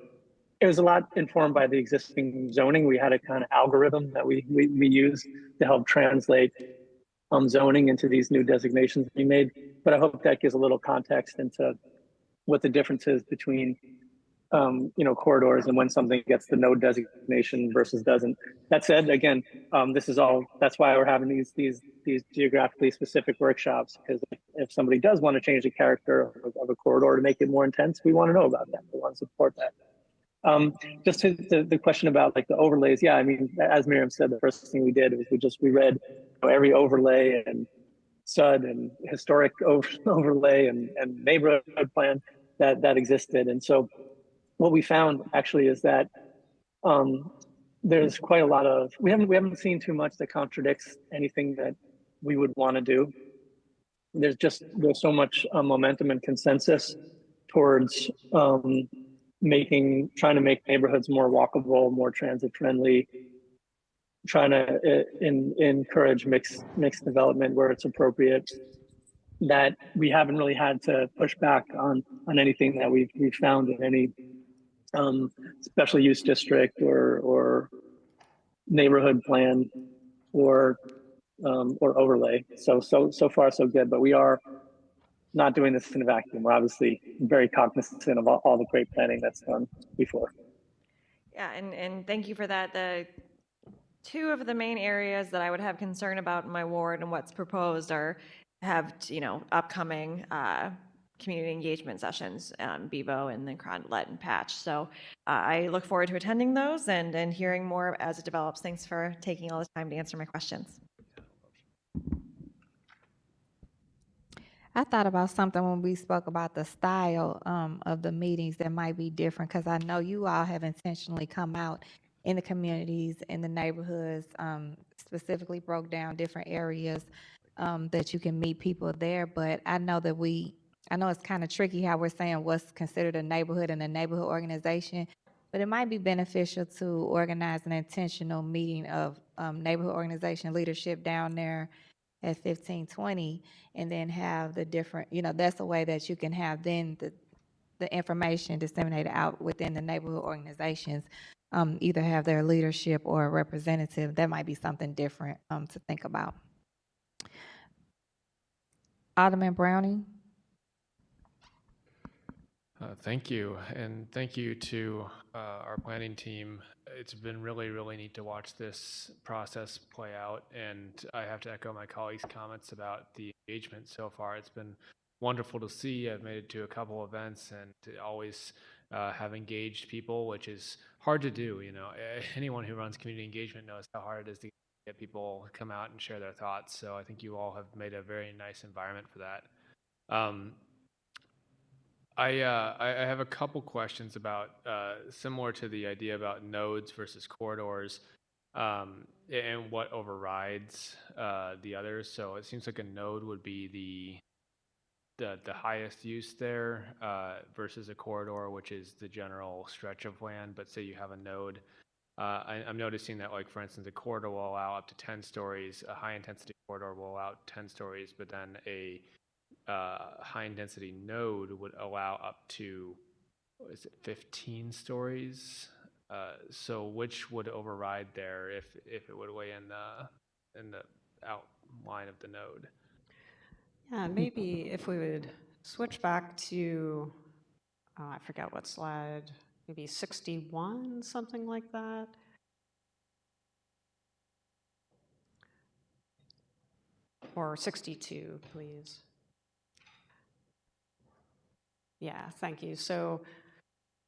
It was a lot informed by the existing zoning. We had a kind of algorithm that we used to help translate zoning into these new designations we made. But I hope that gives a little context into what the difference is between corridors and when something gets the node designation versus doesn't. That said, again, that's why we're having these geographically specific workshops, because if somebody does want to change the character of a corridor to make it more intense, we want to know about that. We want to support that. Just to the question about like the overlays, yeah, I mean, as Miriam said, the first thing we did was we read every overlay and SUD and historic overlay and neighborhood plan that existed. And so what we found actually is that there's quite a lot of, we haven't seen too much that contradicts anything that we would want to do. There's so much momentum and consensus towards trying to make neighborhoods more walkable, more transit friendly, trying to encourage mixed development where it's appropriate, that we haven't really had to push back on anything that we've found in any special use district or neighborhood plan or overlay. So far so good, but we are not doing this in a vacuum. We're obviously very cognizant of all the great planning that's done before. Yeah, and thank you for that. The two of the main areas that I would have concern about in my ward and what's proposed have upcoming community engagement sessions, Bevo and then Cronlet and Patch. So I look forward to attending those and hearing more as it develops. Thanks for taking all the time to answer my questions. I thought about something when we spoke about the style of the meetings that might be different, because I know you all have intentionally come out in the communities, in the neighborhoods, specifically broke down different areas that you can meet people there. But I know it's kind of tricky how we're saying what's considered a neighborhood and a neighborhood organization, but it might be beneficial to organize an intentional meeting of neighborhood organization leadership down there at 1520, and then have the different, that's a way that you can have then the information disseminated out within the neighborhood organizations, either have their leadership or a representative. That might be something different to think about. Alderman Browning. Thank you, and thank you to our planning team. It's been really, really neat to watch this process play out, and I have to echo my colleagues' comments about the engagement so far. It's been wonderful to see. I've made it to a couple events and to always have engaged people, which is hard to do. Anyone who runs community engagement knows how hard it is to get people to come out and share their thoughts. So I think you all have made a very nice environment for that. I have a couple questions about similar to the idea about nodes versus corridors, and what overrides the others. So it seems like a node would be the highest use there versus a corridor, which is the general stretch of land. But say you have a node, I'm noticing that, like, for instance, a corridor will allow up to 10 stories. A high intensity corridor will allow 10 stories, but then a high intensity node would allow up to 15 stories. So which would override there if it would weigh in the outline of the node? Yeah, maybe if we would switch back to, I forget what slide, maybe 61, something like that. Or 62, please. Yeah, thank you. So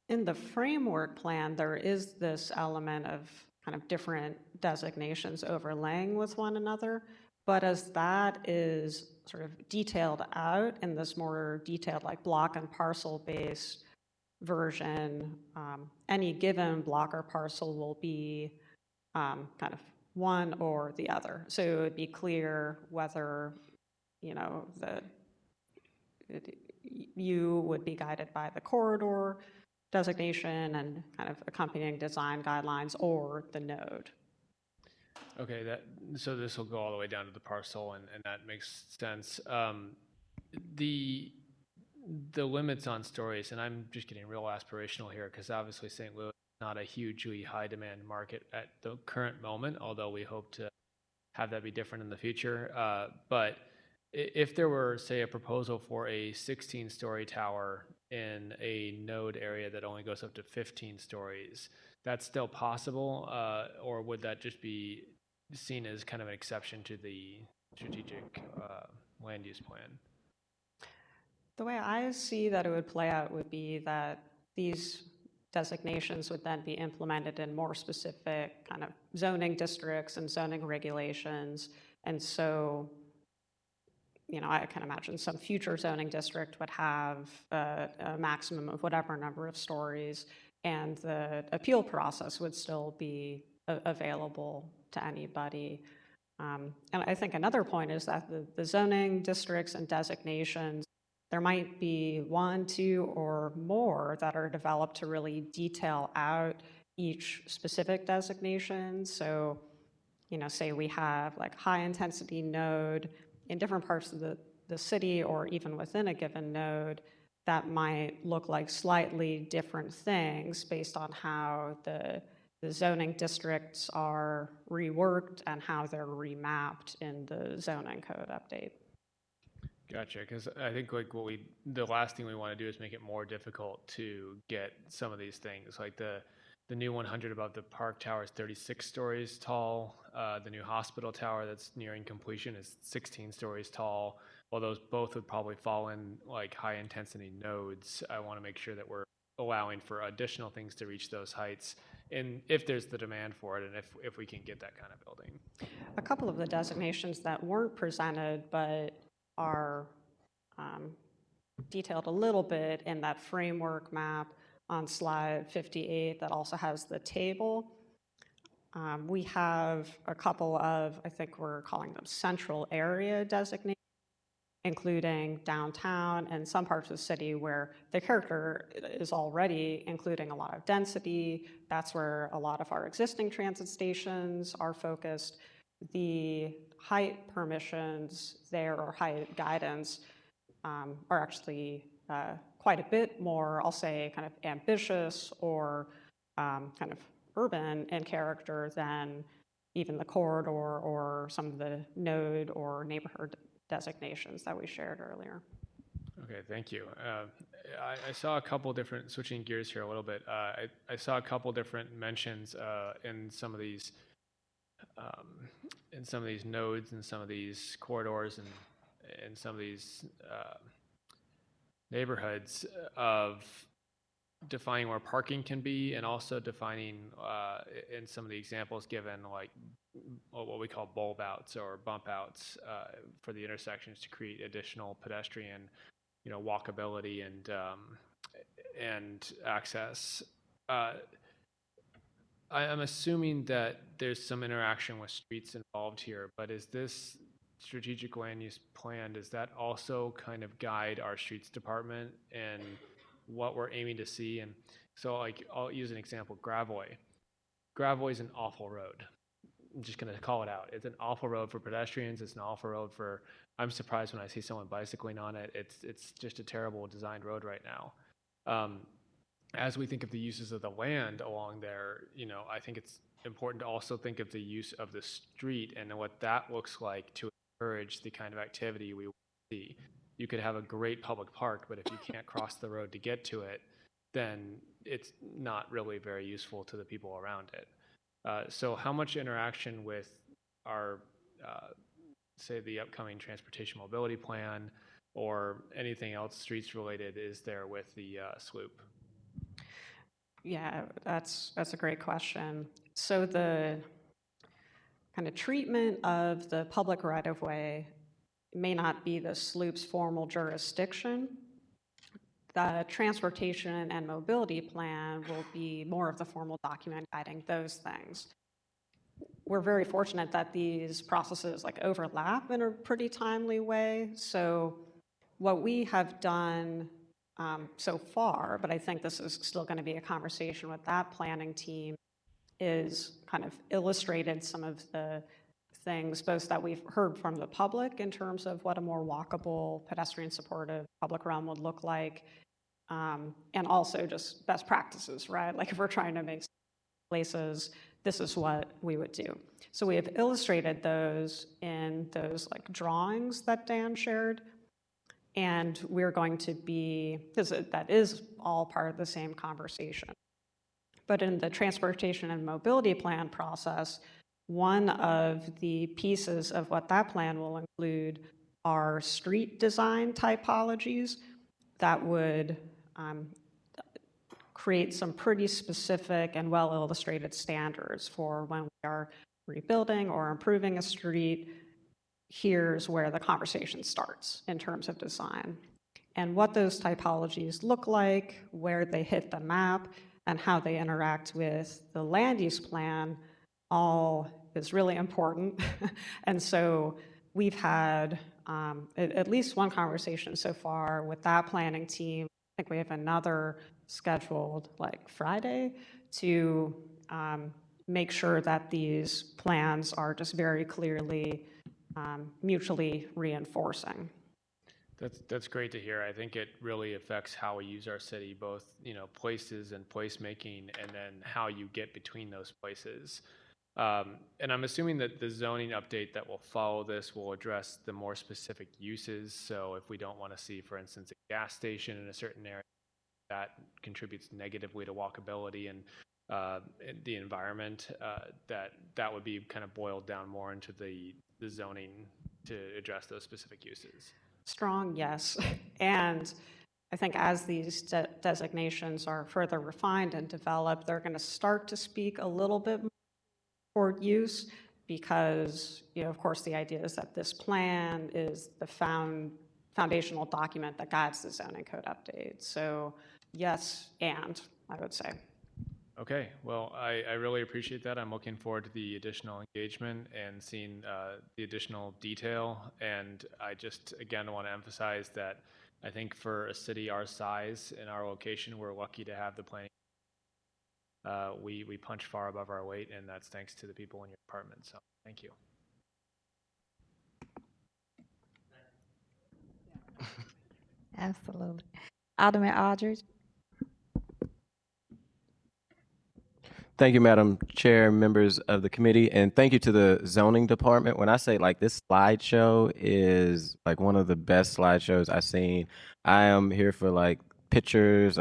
in the framework plan, there is this element of kind of different designations overlaying with one another. But as that is sort of detailed out in this more detailed, like block and parcel based version, any given block or parcel will be kind of one or the other. So it would be clear whether, you would be guided by the corridor designation and kind of accompanying design guidelines or the node. Okay, so this will go all the way down to the parcel, and that makes sense. The limits on stories, and I'm just getting real aspirational here because obviously St. Louis is not a hugely high demand market at the current moment, although we hope to have that be different in the future. But if there were, say, a proposal for a 16-story tower in a node area that only goes up to 15 stories, that's still possible, or would that just be seen as kind of an exception to the strategic land use plan? The way I see that it would play out would be that these designations would then be implemented in more specific kind of zoning districts and zoning regulations. And so, I can imagine some future zoning district would have a maximum of whatever number of stories, and the appeal process would still be available to anybody. And I think another point is that the zoning districts and designations, there might be one, two, or more that are developed to really detail out each specific designation. So, say we have like high intensity node in different parts of the city or even within a given node, that might look like slightly different things based on how the zoning districts are reworked and how they're remapped in the zoning code update. Gotcha, because I think like the last thing we want to do is make it more difficult to get some of these things. Like the new 100 above the park tower is 36 stories tall. The new hospital tower that's nearing completion is 16 stories tall. While those both would probably fall in like high intensity nodes, I want to make sure that we're allowing for additional things to reach those heights, and if there's the demand for it, and if we can get that kind of building. A couple of the designations that weren't presented but are detailed a little bit in that framework map on slide 58 that also has the table. We have a couple of, I think we're calling them central area designations, including downtown and some parts of the city where the character is already including a lot of density. That's where a lot of our existing transit stations are focused. The height permissions there, or height guidance, are actually quite a bit more, I'll say, kind of ambitious or kind of urban in character than even the corridor or some of the node or neighborhood designations that we shared earlier. Okay, thank you. I saw a couple different, switching gears here a little bit, I saw a couple different mentions in some of these nodes and some of these corridors and in some of these neighborhoods of defining where parking can be, and also defining in some of the examples given, like what we call bulb outs or bump outs for the intersections to create additional pedestrian, walkability and access. I'm assuming that there's some interaction with streets involved here, but is this strategic land use plan, does that also kind of guide our streets department and what we're aiming to see? And so, like, I'll use an example, Gravois. Gravois is an awful road. I'm just going to call it out. It's an awful road for pedestrians. It's an awful road for, I'm surprised when I see someone bicycling on it. It's just a terrible designed road right now. As we think of the uses of the land along there, I think it's important to also think of the use of the street and what that looks like to encourage the kind of activity we want to see. You could have a great public park, but if you can't cross the road to get to it, then it's not really very useful to the people around it. So how much interaction with our, say, the upcoming transportation mobility plan or anything else streets related is there with the SLOOP? Yeah, that's a great question. So the kind of treatment of the public right-of-way may not be the SLOOP's formal jurisdiction. the transportation and mobility plan will be more of the formal document guiding those things. We're very fortunate that these processes like overlap in a pretty timely way. So what we have done so far, but I think this is still going to be a conversation with that planning team, is kind of illustrated some of the things both that we've heard from the public in terms of what a more walkable, pedestrian supportive public realm would look like, and also just best practices, right? Like if we're trying to make places, this is what we would do. So we have illustrated those in those like drawings that Dan shared. And we're going to be, because that is all part of the same conversation. But in the transportation and mobility plan process, one of the pieces of what that plan will include are street design typologies that would create some pretty specific and well-illustrated standards for when we are rebuilding or improving a street. Here's where the conversation starts in terms of design. And what those typologies look like, where they hit the map, and how they interact with the land use plan all is really important. And so we've had at least one conversation so far with that planning team. I think we have another scheduled like Friday to make sure that these plans are just very clearly mutually reinforcing. That's great to hear. I think it really affects how we use our city, both places and placemaking, and then how you get between those places. And I'm assuming that the zoning update that will follow this will address the more specific uses. So if we don't want to see, for instance, a gas station in a certain area, that contributes negatively to walkability and the environment, that would be kind of boiled down more into the zoning to address those specific uses. Strong yes. And I think as these designations are further refined and developed, they're going to start to speak a little bit more toward use because, of course, the idea is that this plan is the foundational document that guides the zoning code update. So yes, and I would say. Okay, well, I really appreciate that. I'm looking forward to the additional engagement and seeing the additional detail. And I just, again, want to emphasize that I think for a city our size and our location, we're lucky to have the planning. We punch far above our weight, and that's thanks to the people in your department. So thank you. Absolutely. Alderman Aldridge. Thank you, Madam Chair, members of the committee, and thank you to the zoning department. When I say like this slideshow is like one of the best slideshows I've seen, I am here for like pictures,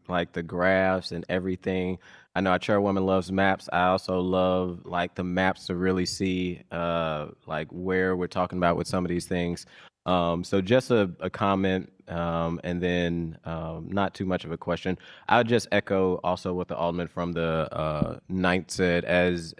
like the graphs and everything. I know our chairwoman loves maps. I also love like the maps to really see like where we're talking about with some of these things. So just a comment and then not too much of a question. I'll just echo also what the alderman from the 9th said as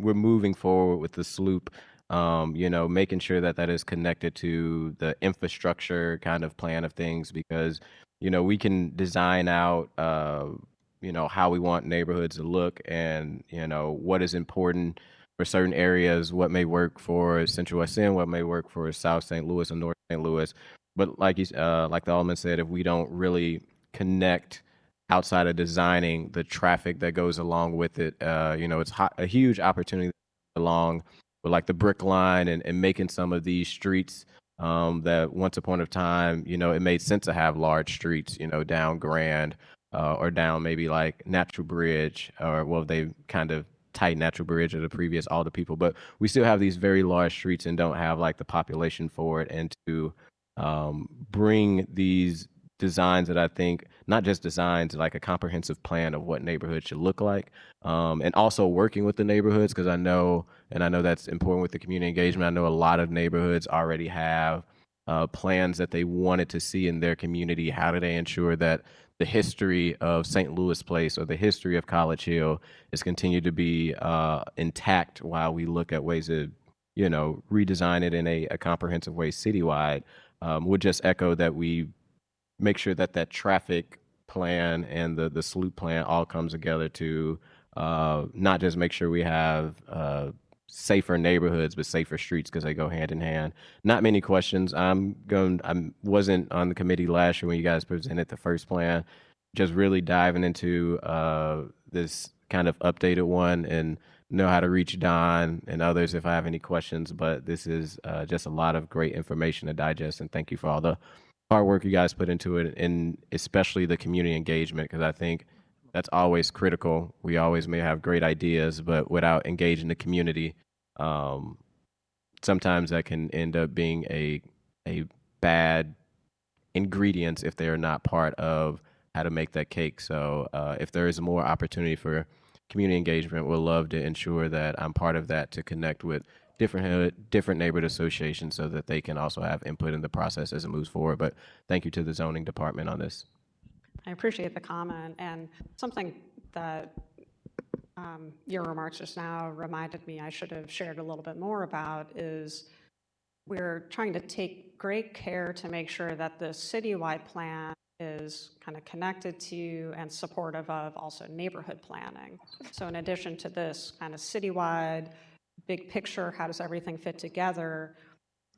we're moving forward with the sloop, making sure that that is connected to the infrastructure kind of plan of things because, we can design out, how we want neighborhoods to look and, what is important for certain areas, what may work for Central West End, what may work for South St. Louis and North St. Louis. But like the alderman said, if we don't really connect outside of designing the traffic that goes along with it, it's a huge opportunity along with like the brick line and making some of these streets that once upon a time, it made sense to have large streets, down Grand or down maybe like Natural Bridge or they kind of tight Natural Bridge or the previous Alder people, but we still have these very large streets and don't have like the population for it. And to bring these designs that I think, not just designs, like a comprehensive plan of what neighborhoods should look like, and also working with the neighborhoods because I know that's important with the community engagement. I know a lot of neighborhoods already have plans that they wanted to see in their community. How do they ensure that the history of St. Louis Place or the history of College Hill is continued to be intact while we look at ways to, redesign it in a comprehensive way citywide? Would just echo that we make sure that that traffic plan and the SLOOP plan all comes together to not just make sure we have safer neighborhoods, but safer streets because they go hand in hand. Not many questions. I wasn't on the committee last year when you guys presented the first plan. Just really diving into this kind of updated one and know how to reach Don and others if I have any questions. But this is just a lot of great information to digest, and thank you for all the hard work you guys put into it, and especially the community engagement, because I think that's always critical. We always may have great ideas, but without engaging the community, sometimes that can end up being a bad ingredients if they are not part of how to make that cake. So if there is more opportunity for community engagement, we'll love to ensure that I'm part of that to connect with different neighborhood associations so that they can also have input in the process as it moves forward. But thank you to the zoning department on this. I appreciate the comment, and something that your remarks just now reminded me I should have shared a little bit more about is we're trying to take great care to make sure that the citywide plan is kind of connected to and supportive of also neighborhood planning. So in addition to this kind of citywide, big picture, how does everything fit together,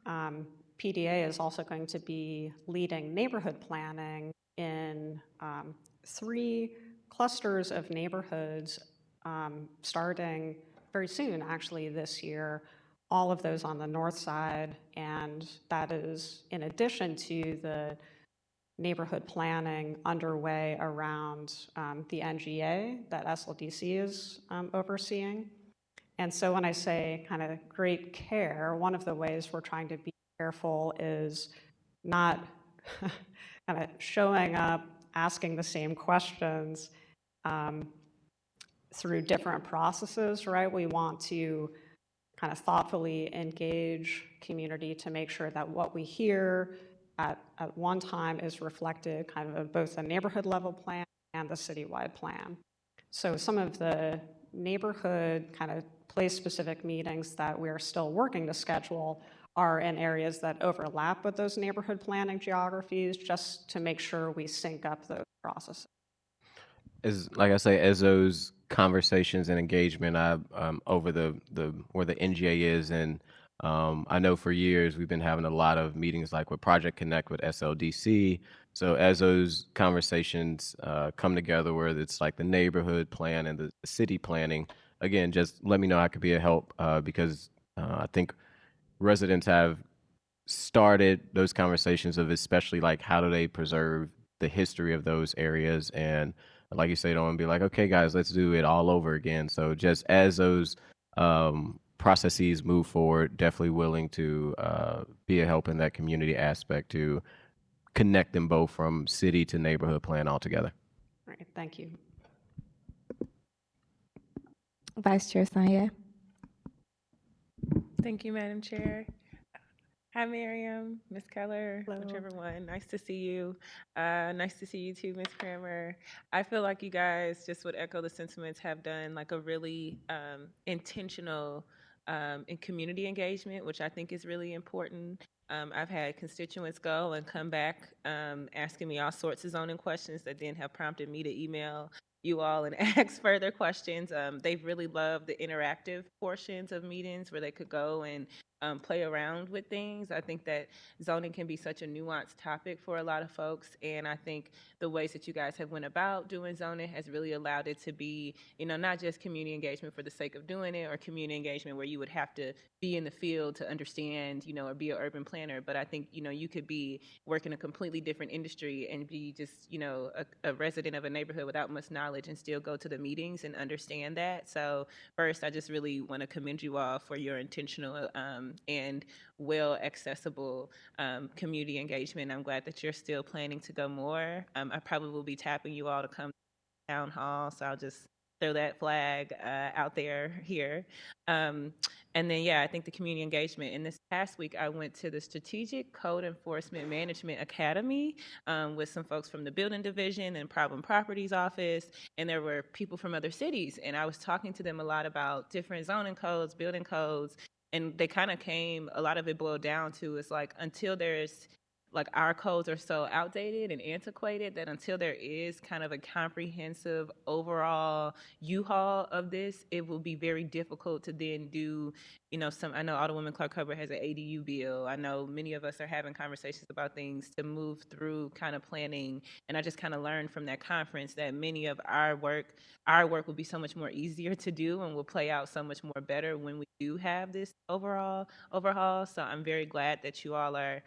PDA is also going to be leading neighborhood planning in 3 clusters of neighborhoods starting very soon, actually this year, all of those on the north side, and that is in addition to the neighborhood planning underway around the NGA that SLDC is overseeing. And so when I say kind of great care, one of the ways we're trying to be careful is not kind of showing up, asking the same questions through different processes, right? We want to kind of thoughtfully engage community to make sure that what we hear at one time is reflected kind of at both the neighborhood level plan and the citywide plan. So some of the neighborhood kind of place-specific meetings that we're still working to schedule are in areas that overlap with those neighborhood planning geographies, just to make sure we sync up those processes. Like I say, as those conversations and engagement over the where the NGA is, and I know for years we've been having a lot of meetings like with Project Connect with SLDC. So as those conversations come together, where it's like the neighborhood plan and the city planning, again, just let me know. I could be a help because I think residents have started those conversations of especially like how do they preserve the history of those areas, and like you say, don't want to be like, okay, guys, let's do it all over again. So just as those processes move forward, definitely willing to be a help in that community aspect to connect them both from city to neighborhood plan altogether. All right, thank you. Vice Chair Sanya. Thank you, Madam Chair. Hi, Miriam, Ms. Keller, whichever one. Nice to see you. Nice to see you too, Ms. Kramer. I feel like you guys just would echo the sentiments, have done like a really intentional and community engagement, which I think is really important. I've had constituents go and come back asking me all sorts of zoning questions that then have prompted me to email you all and ask further questions. They've really loved the interactive portions of meetings where they could go and play around with things. I think that zoning can be such a nuanced topic for a lot of folks, and I think the ways that you guys have went about doing zoning has really allowed it to be, you know, not just community engagement for the sake of doing it, or community engagement where you would have to be in the field to understand, you know, or be an urban planner. But I think, you know, you could be working a completely different industry and be just, you know, a resident of a neighborhood without much knowledge and still go to the meetings and understand that. So first, I just really want to commend you all for your intentional and well accessible community engagement. I'm glad that you're still planning to go more. I probably will be tapping you all to come to town hall, so I'll just throw that flag out there here. And then, yeah, I think the community engagement. And this past week, I went to the Strategic Code Enforcement Management Academy with some folks from the Building Division and Problem Properties Office, and there were people from other cities. And I was talking to them a lot about different zoning codes, building codes, and they kind of came, a lot of it boiled down to, it's like, until there's like our codes are so outdated and antiquated that until there is kind of a comprehensive overall U-Haul of this, it will be very difficult to then do, you know, I know Alderwoman Clark Hubbard has an ADU bill. I know many of us are having conversations about things to move through kind of planning. And I just kind of learned from that conference that many of our work will be so much more easier to do and will play out so much more better when we do have this overhaul. So I'm very glad that you all are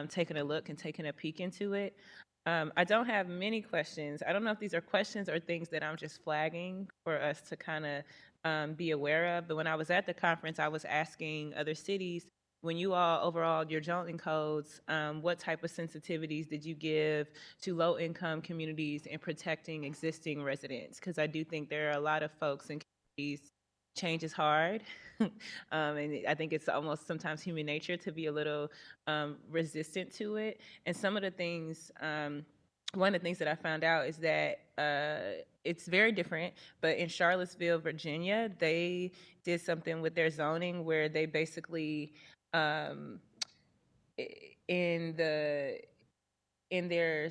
taking a look and taking a peek into it. I don't have many questions. I don't know if these are questions or things that I'm just flagging for us to kind of be aware of. But when I was at the conference, I was asking other cities, when you all overall your zoning codes, what type of sensitivities did you give to low-income communities in protecting existing residents? Because I do think there are a lot of folks in communities, change is hard. And I think it's almost sometimes human nature to be a little resistant to it. And some of the things, one of the things that I found out is that it's very different, but in Charlottesville, Virginia, they did something with their zoning where they basically, in their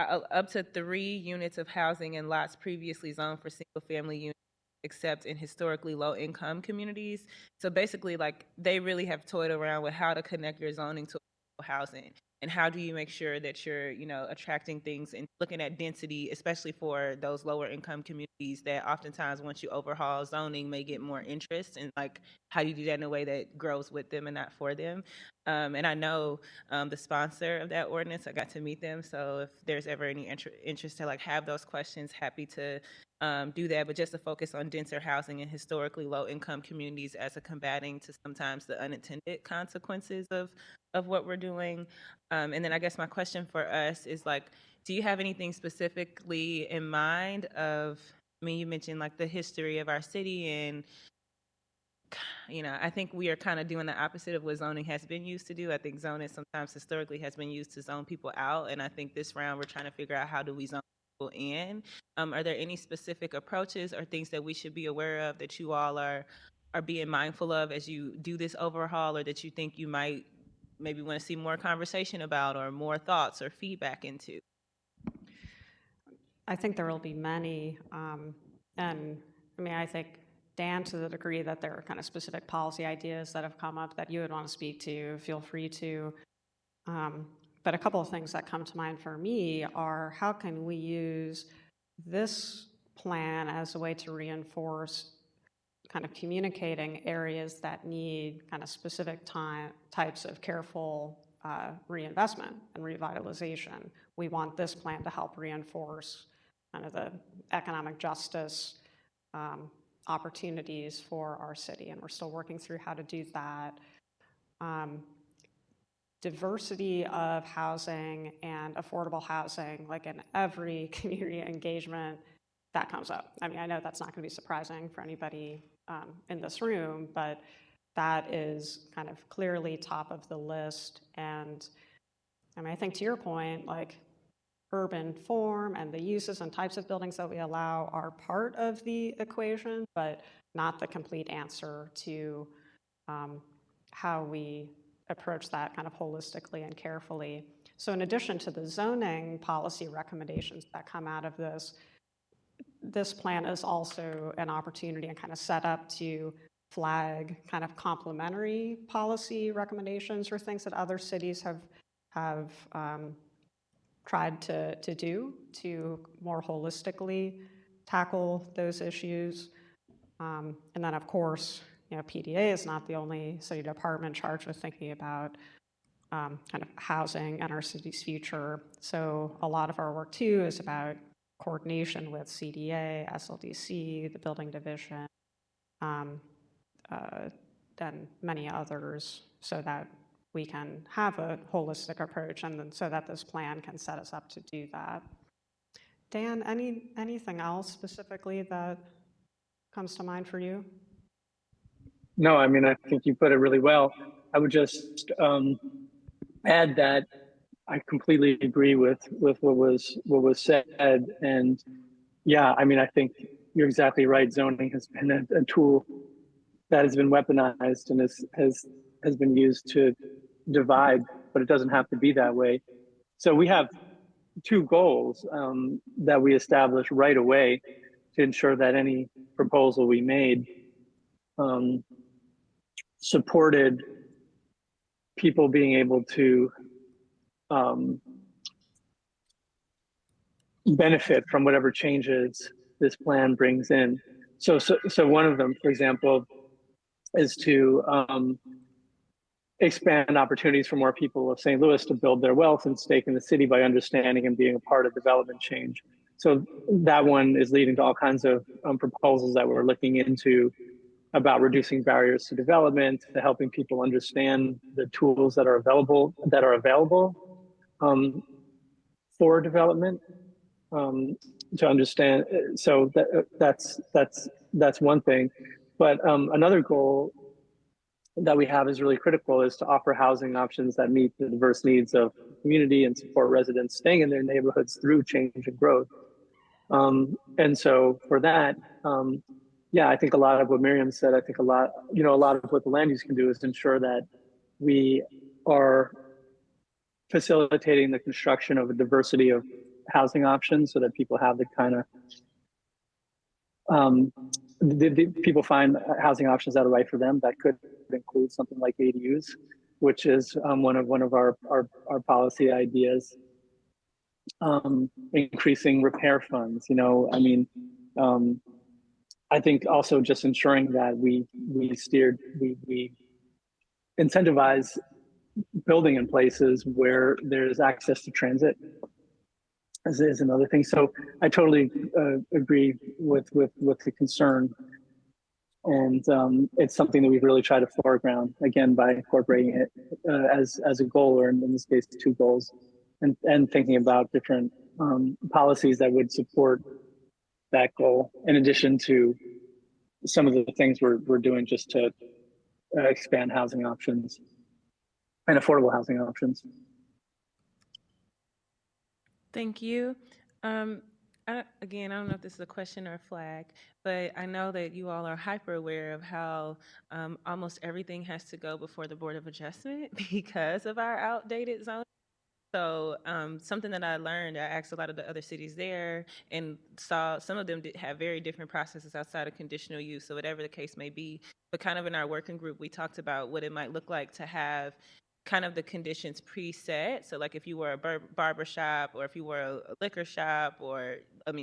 up to 3 units of housing and lots previously zoned for single-family units, except in historically low-income communities. So basically, like, they really have toyed around with how to connect your zoning to housing. And how do you make sure that you're, you know, attracting things and looking at density, especially for those lower income communities that oftentimes once you overhaul zoning may get more interest, and like how do you do that in a way that grows with them and not for them? And I know the sponsor of that ordinance, I got to meet them. So if there's ever any interest to like have those questions, happy to do that, but just to focus on denser housing in historically low income communities as a combating to sometimes the unintended consequences of what we're doing. And then I guess my question for us is like, do you have anything specifically in mind of, I mean, you mentioned like the history of our city, and you know, I think we are kind of doing the opposite of what zoning has been used to do. I think zoning sometimes historically has been used to zone people out, and I think this round we're trying to figure out how do we zone people in. Are there any specific approaches or things that we should be aware of that you all are being mindful of as you do this overhaul, or that you think you might maybe want to see more conversation about or more thoughts or feedback into? I think there will be many. And I mean, I think, Dan, to the degree that there are kind of specific policy ideas that have come up that you would want to speak to, feel free to. But a couple of things that come to mind for me are, how can we use this plan as a way to reinforce kind of communicating areas that need kind of specific types of careful reinvestment and revitalization. We want this plan to help reinforce kind of the economic justice opportunities for our city, and we're still working through how to do that. Diversity of housing and affordable housing, like in every community engagement, that comes up. I mean, I know that's not going to be surprising for anybody in this room, but that is kind of clearly top of the list. And I mean, I think to your point, like urban form and the uses and types of buildings that we allow are part of the equation, but not the complete answer to how we approach that kind of holistically and carefully. So in addition to the zoning policy recommendations that come out of this plan is also an opportunity and kind of set up to flag kind of complementary policy recommendations or things that other cities have tried to do to more holistically tackle those issues. And then, of course, you know, PDA is not the only city department charged with thinking about kind of housing and our city's future. So a lot of our work too is about coordination with CDA, SLDC, the building division, and many others, so that we can have a holistic approach, and then so that this plan can set us up to do that. Dan, anything else specifically that comes to mind for you? No, I mean, I think you put it really well. I would just add that I completely agree with what was said. And yeah, I mean, I think you're exactly right. Zoning has been a tool that has been weaponized and has been used to divide but it doesn't have to be that way. So we have two goals that we established right away to ensure that any proposal we made supported people being able to benefit from whatever changes this plan brings in. So one of them, for example, is to expand opportunities for more people of St. Louis to build their wealth and stake in the city by understanding and being a part of development change. So that one is leading to all kinds of proposals that we're looking into about reducing barriers to development, to helping people understand the tools that are available for development. To understand, so that's one thing. But another goal that we have is really critical is to offer housing options that meet the diverse needs of the community and support residents staying in their neighborhoods through change and growth. And so for that, yeah, I think a lot of what Miriam said, I think a lot of what the land use can do is ensure that we are facilitating the construction of a diversity of housing options so that people have the kind of people find housing options that are right for them. That could include something like ADUs, which is one of our policy ideas. Increasing repair funds, I think also just ensuring that we incentivize building in places where there's access to transit is another thing. So I totally agree with the concern, and it's something that we've really tried to foreground again by incorporating it as a goal, or in this case, two goals, and thinking about different policies that would support that goal, in addition to some of the things we're doing just to expand housing options and affordable housing options. Thank you. Again, I don't know if this is a question or a flag, but I know that you all are hyper aware of how almost everything has to go before the Board of Adjustment because of our outdated zoning. So something that I learned, I asked a lot of the other cities there and saw some of them did have very different processes outside of conditional use, so whatever the case may be. But kind of in our working group, we talked about what it might look like to have kind of the conditions preset. So like if you were a barber shop, or if you were a liquor shop, or a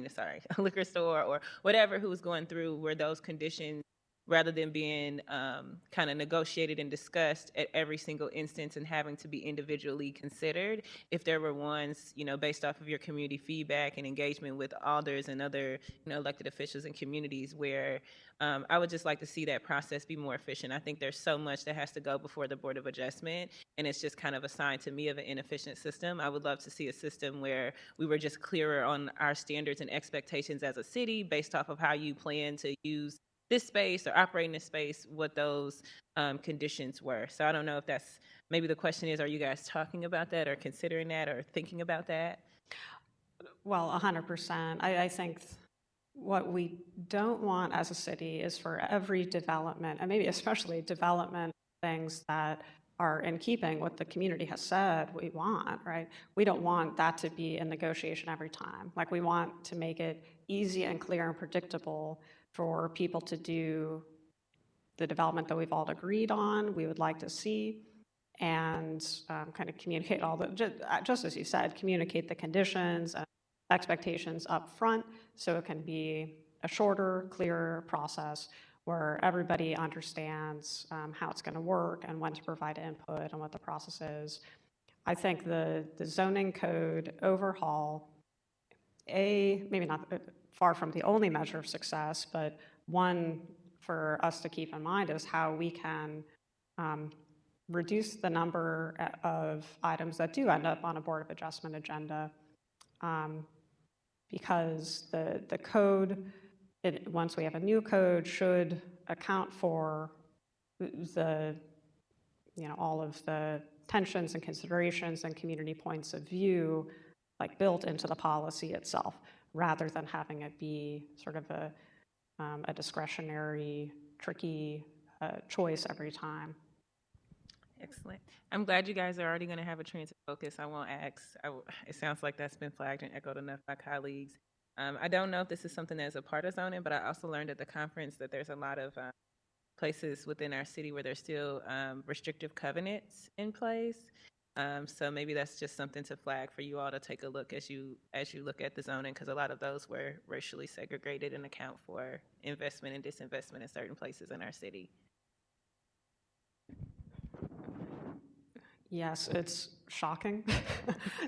liquor store, or whatever, who was going through where those conditions, rather than being kind of negotiated and discussed at every single instance and having to be individually considered, if there were ones, based off of your community feedback and engagement with alders and other, elected officials and communities, where I would just like to see that process be more efficient. I think there's so much that has to go before the Board of Adjustment, and it's just kind of a sign to me of an inefficient system. I would love to see a system where we were just clearer on our standards and expectations as a city based off of how you plan to use this space or operate in this space, what those conditions were. So I don't know if that's, maybe the question is, are you guys talking about that or considering that or thinking about that? Well, 100%. I think what we don't want as a city is for every development, and maybe especially development things that are in keeping with the community has said we want, right? We don't want that to be a negotiation every time. Like, we want to make it easy and clear and predictable for people to do the development that we've all agreed on, we would like to see, and kind of communicate all the, just as you said, communicate the conditions and expectations up front, so it can be a shorter, clearer process where everybody understands how it's going to work and when to provide input and what the process is. I think the zoning code overhaul, maybe not far from the only measure of success, but one for us to keep in mind is how we can reduce the number of items that do end up on a Board of Adjustment agenda, because the code, once we have a new code, should account for the, all of the tensions and considerations and community points of view, like, built into the policy itself, rather than having it be sort of a discretionary, tricky choice every time. Excellent. I'm glad you guys are already going to have a transit focus. I won't ask. It sounds like that's been flagged and echoed enough by colleagues. I don't know if this is something that is a part of zoning, but I also learned at the conference that there's a lot of places within our city where there's still restrictive covenants in place. So maybe that's just something to flag for you all to take a look as you look at the zoning, because a lot of those were racially segregated and account for investment and disinvestment in certain places in our city. Yes, it's shocking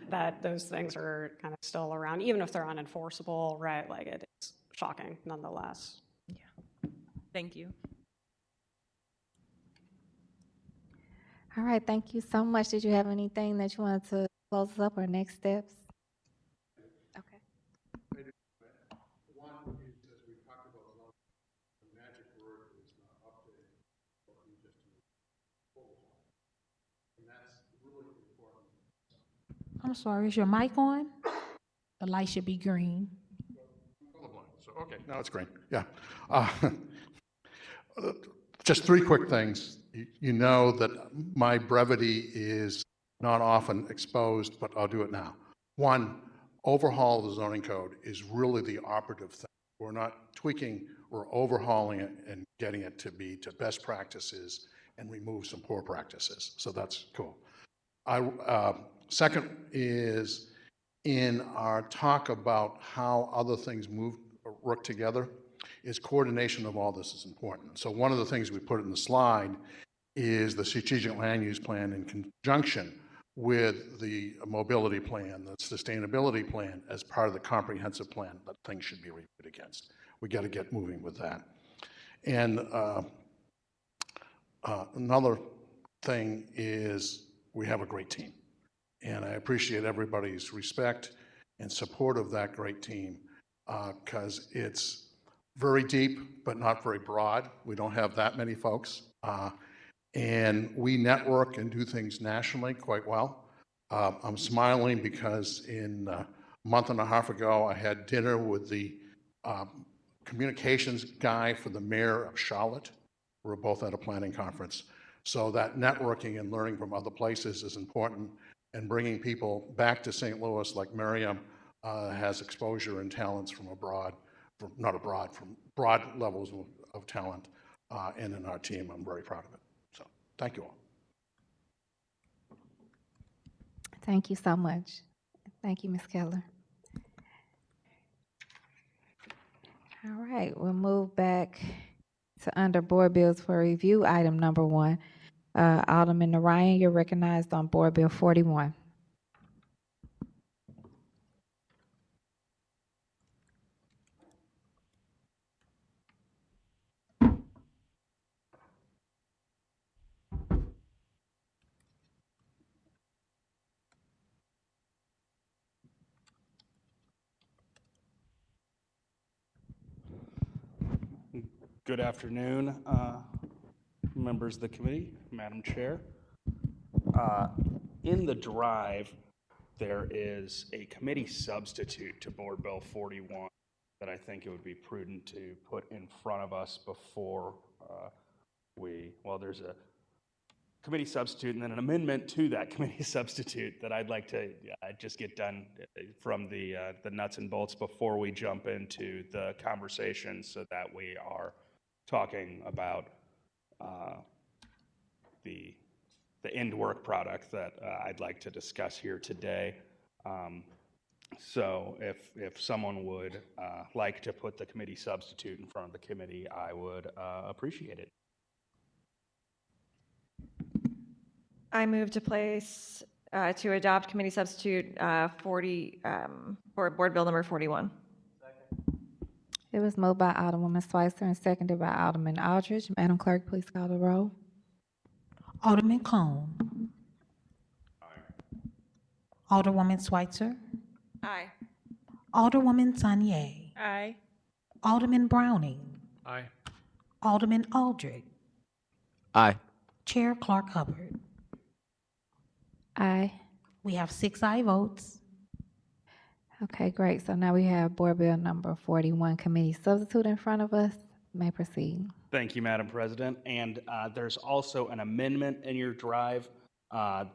that those things are kind of still around, even if they're unenforceable, right? Like, it's shocking nonetheless. Yeah. Thank you. All right, thank you so much. Did you have anything that you wanted to close us up or next steps? Okay. One is, as we talked about, the magic word is not updating, but you just overhaul. And that's really important. I'm sorry, is your mic on? The light should be green. Colorblind. So, okay, now it's green. Yeah. Just three quick things. You know that my brevity is not often exposed, but I'll do it now. One, overhaul of the zoning code is really the operative thing. We're not tweaking, we're overhauling it and getting it to be to best practices and remove some poor practices. So that's cool. Second is in our talk about how other things work together, is coordination of all this is important. So one of the things we put in the slide is the strategic land use plan in conjunction with the mobility plan, the sustainability plan as part of the comprehensive plan that things should be reviewed against. We got to get moving with that. And another thing is we have a great team. And I appreciate everybody's respect and support of that great team because it's very deep, but not very broad. We don't have that many folks. And we network and do things nationally quite well. I'm smiling because a month and a half ago, I had dinner with the communications guy for the mayor of Charlotte. We were both at a planning conference. So that networking and learning from other places is important, and bringing people back to St. Louis like Miriam has exposure and talents from abroad, from broad levels of talent, and in our team. I'm very proud of it. So thank you all. Thank you so much. Thank you, Ms. Keller. All right, we'll move back to under board bills for review, item number 1. Alderman Narayan, you're recognized on Board Bill 41. Good afternoon, members of the committee, Madam Chair. In the drive, there is a committee substitute to Board Bill 41 that I think it would be prudent to put in front of us before there's a committee substitute and then an amendment to that committee substitute that I'd like to just get done from the nuts and bolts before we jump into the conversation, so that we are talking about the end work product that I'd like to discuss here today. So if someone would like to put the committee substitute in front of the committee, I would appreciate it. I move to place, to adopt committee substitute 40, for Board Bill number 41. It was moved by Alderwoman Schweitzer and seconded by Alderman Aldridge. Madam Clerk, please call the roll. Alderman Cone. Aye. Alderwoman Schweitzer. Aye. Alderwoman Sanier. Aye. Alderman Browning. Aye. Alderman Aldridge. Aye. Chair Clark Hubbard. Aye. We have 6 aye votes. Okay, great. So now we have Board Bill number 41 committee substitute in front of us. May proceed. Thank you, Madam President. And there's also an amendment in your drive.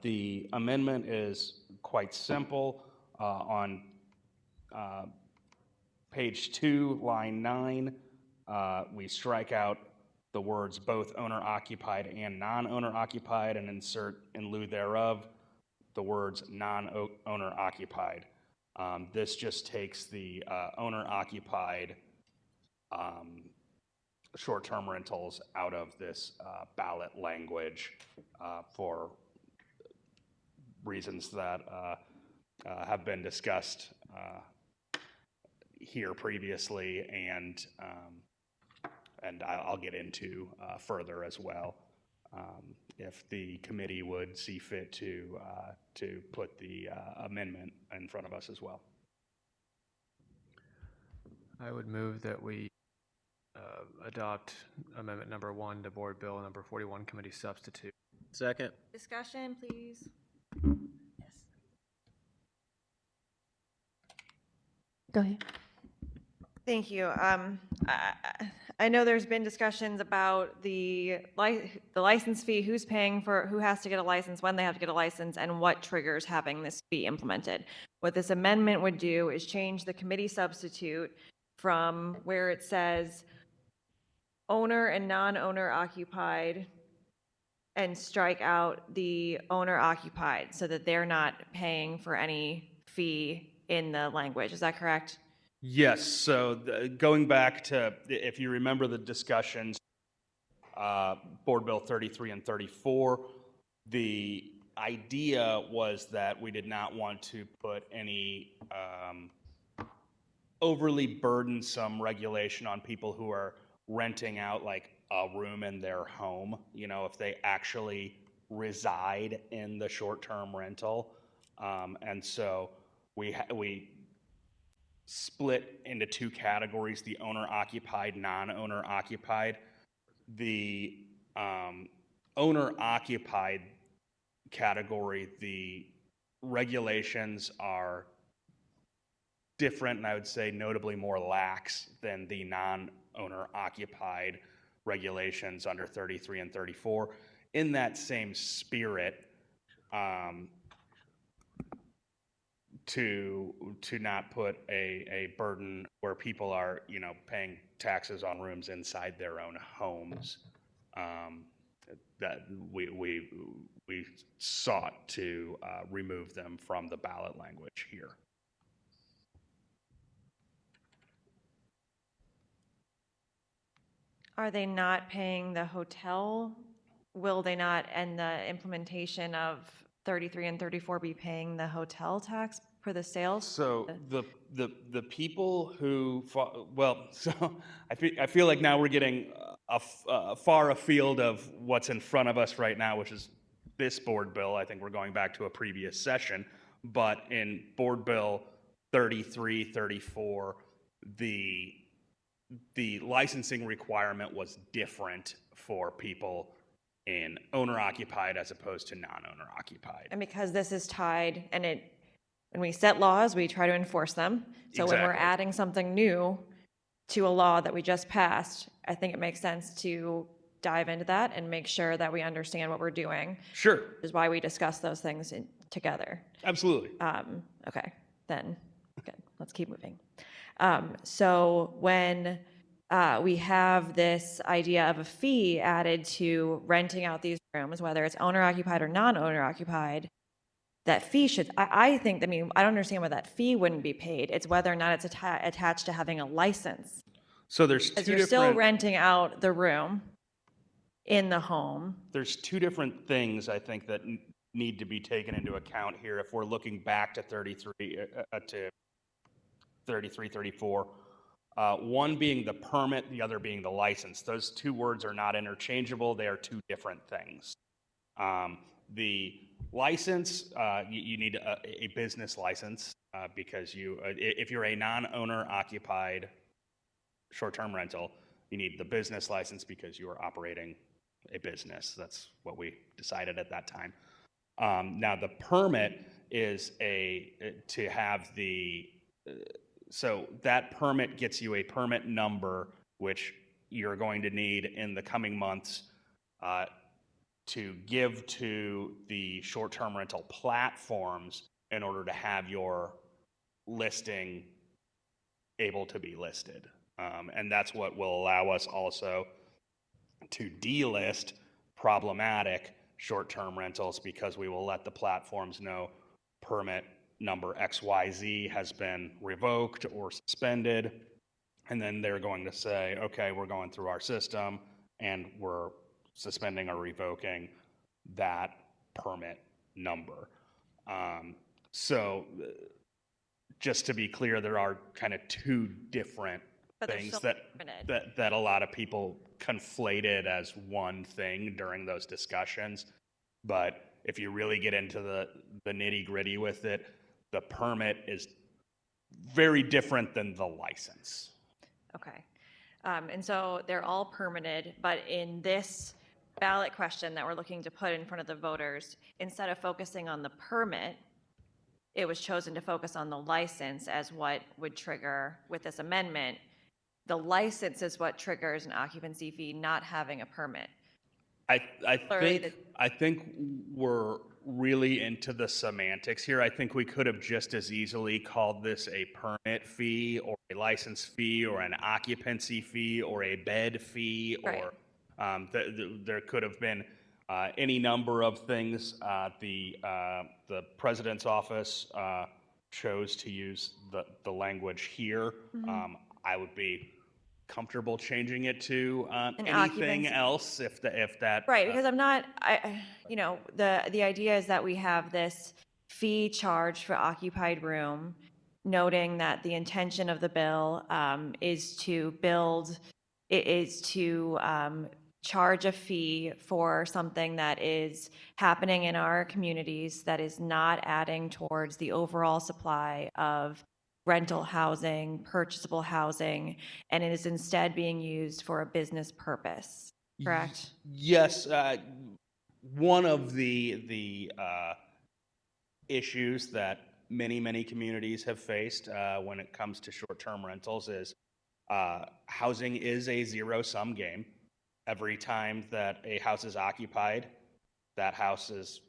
The amendment is quite simple. On page 2, line 9, we strike out the words both owner-occupied and non-owner-occupied and insert in lieu thereof the words non-owner-occupied. This just takes the owner-occupied short-term rentals out of this ballot language for reasons that have been discussed here previously, and I'll get into further as well if the committee would see fit to put the amendment in front of us as well. I would move that we adopt amendment number 1 to board bill number 41 committee substitute. Second. Discussion, please. Go ahead. Thank you. I know there's been discussions about the license fee, who's paying for, who has to get a license, when they have to get a license, and what triggers having this fee implemented. What this amendment would do is change the committee substitute from where it says owner and non-owner occupied and strike out the owner occupied so that they're not paying for any fee in the language. Is that correct? Yes, so going back to, if you remember the discussions, Board Bill 33 and 34, the idea was that we did not want to put any overly burdensome regulation on people who are renting out like a room in their home, you know, if they actually reside in the short-term rental. And so we split into two categories, the owner-occupied, non-owner-occupied. The owner-occupied category, the regulations are different, and I would say notably more lax than the non-owner-occupied regulations under 33 and 34. In that same spirit, to not put a burden where people are, you know, paying taxes on rooms inside their own homes, that we sought to remove them from the ballot language here. Are they not paying the hotel? Will they not, and the implementation of 33 and 34 be paying the hotel tax for the sales? So the people who, well, so I feel like now we're getting far afield of what's in front of us right now, which is this board bill. I think we're going back to a previous session, but in board bill 33, 34, the licensing requirement was different for people in owner-occupied as opposed to non-owner-occupied. And because this is tied, and when we set laws, we try to enforce them. So when we're Exactly. adding something new to a law that we just passed, I think it makes sense to dive into that and make sure that we understand what we're doing. Sure. Which is why we discuss those things together. Absolutely. Okay, then, good, let's keep moving. So when we have this idea of a fee added to renting out these rooms, whether it's owner-occupied or non-owner-occupied, that fee should, I think, I mean, I don't understand why that fee wouldn't be paid. It's whether or not it's attached to having a license. So there's two Because you're different... still renting out the room in the home. There's two different things I think that need to be taken into account here if we're looking back to 33, 34. One being the permit, the other being the license. Those two words are not interchangeable. They are two different things. The license, you need a business license because if you're a non-owner occupied short-term rental, you need the business license because you are operating a business. That's what we decided at that time. Now the permit is to have the, so that permit gets you a permit number, which you're going to need in the coming months to give to the short-term rental platforms in order to have your listing able to be listed. And that's what will allow us also to delist problematic short-term rentals, because we will let the platforms know permit number XYZ has been revoked or suspended. And then they're going to say, okay, we're going through our system and we're suspending or revoking that permit number. So just to be clear, there are kind of two different things that a lot of people conflated as one thing during those discussions. But if you really get into the nitty gritty with it, the permit is very different than the license. Okay. And so they're all permitted, but in this ballot question that we're looking to put in front of the voters, instead of focusing on the permit, it was chosen to focus on the license as what would trigger with this amendment. The license is what triggers an occupancy fee, not having a permit. I think we're really into the semantics here. I think we could have just as easily called this a permit fee or a license fee or an occupancy fee or a bed fee, or there could have been any number of things. The president's office chose to use the language here. I would be comfortable changing it to anything else if that right, because I'm not, the idea is that we have this fee charged for occupied room, noting that the intention of the bill is to charge a fee for something that is happening in our communities that is not adding towards the overall supply of rental housing, purchasable housing, and it is instead being used for a business purpose, correct? Yes. One of the issues that many communities have faced when it comes to short-term rentals is housing is a zero-sum game. Every time that a house is occupied, that house is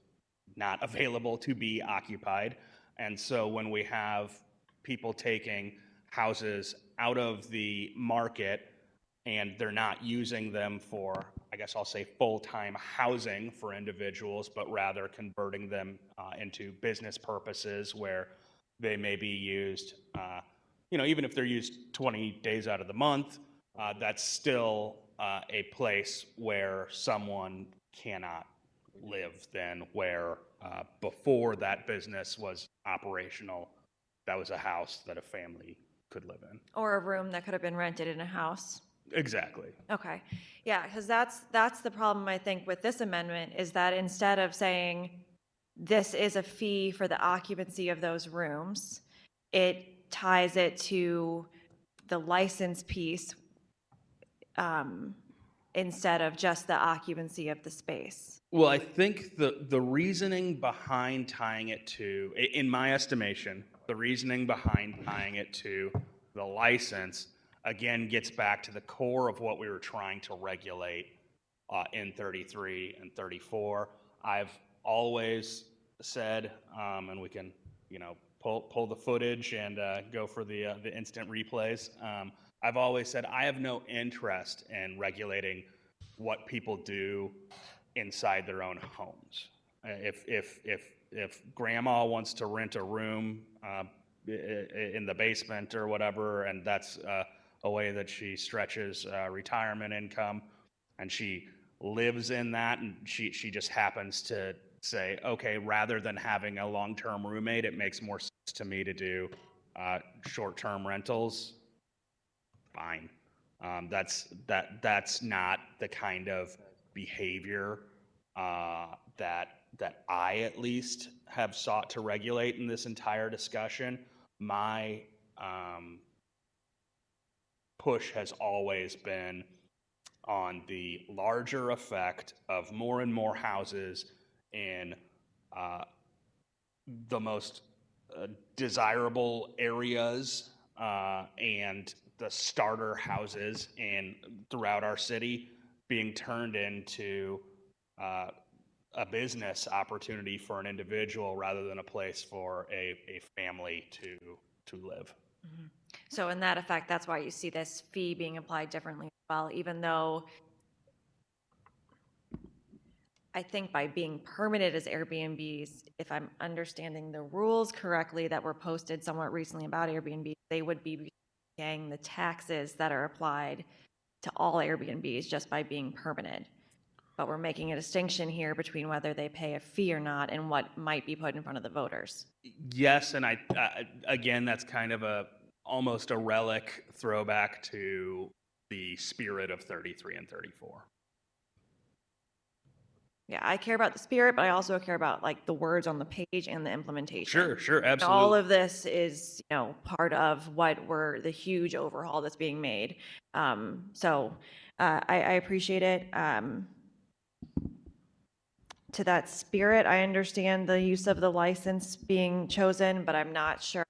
not available to be occupied. And so when we have people taking houses out of the market and they're not using them for, I guess I'll say, full-time housing for individuals, but rather converting them into business purposes where they may be used, even if they're used 20 days out of the month, that's still a place where someone cannot live then, where before that business was operational, that was a house that a family could live in. Or a room that could have been rented in a house. Exactly. Okay. Yeah, because that's the problem, I think, with this amendment, is that instead of saying this is a fee for the occupancy of those rooms, it ties it to the license piece instead of just the occupancy of the space. Well, I think the reasoning behind tying it to, in my estimation, the reasoning behind tying it to the license, again, gets back to the core of what we were trying to regulate in 33 and 34. I've always said, and we can, pull the footage and go for the instant replays. I've always said I have no interest in regulating what people do inside their own homes. If grandma wants to rent a room in the basement or whatever, and that's a way that she stretches retirement income, and she lives in that, and she just happens to say, okay, rather than having a long-term roommate, it makes more sense to me to do short-term rentals, fine. That's not the kind of behavior that I at least have sought to regulate in this entire discussion. My push has always been on the larger effect of more and more houses in the most desirable areas and the starter houses throughout our city being turned into a business opportunity for an individual rather than a place for a family to live. Mhm. So in that effect, that's why you see this fee being applied differently as well, even though I think by being permitted as Airbnbs, if I'm understanding the rules correctly that were posted somewhat recently about Airbnb, they would be paying the taxes that are applied to all Airbnbs just by being permitted. But we're making a distinction here between whether they pay a fee or not and what might be put in front of the voters. Yes, and again, that's kind of almost a relic throwback to the spirit of 33 and 34. Yeah, I care about the spirit, but I also care about like the words on the page and the implementation. Sure, And absolutely. all of this is, part of the huge overhaul that's being made. So I appreciate it. To that spirit, I understand the use of the license being chosen, but I'm not sure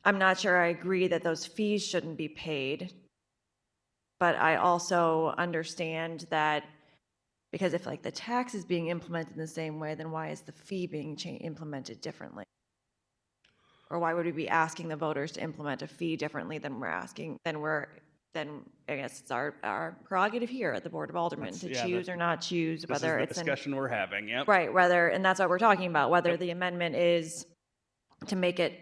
I agree that those fees shouldn't be paid. But I also understand that because if like the tax is being implemented in the same way, then why is the fee being implemented differently? Or why would we be asking the voters to implement a fee differently than I guess it's our prerogative here at the Board of Aldermen to choose or not choose whether it's the discussion we're having. Yep. Right, and that's what we're talking about, whether the amendment is to make it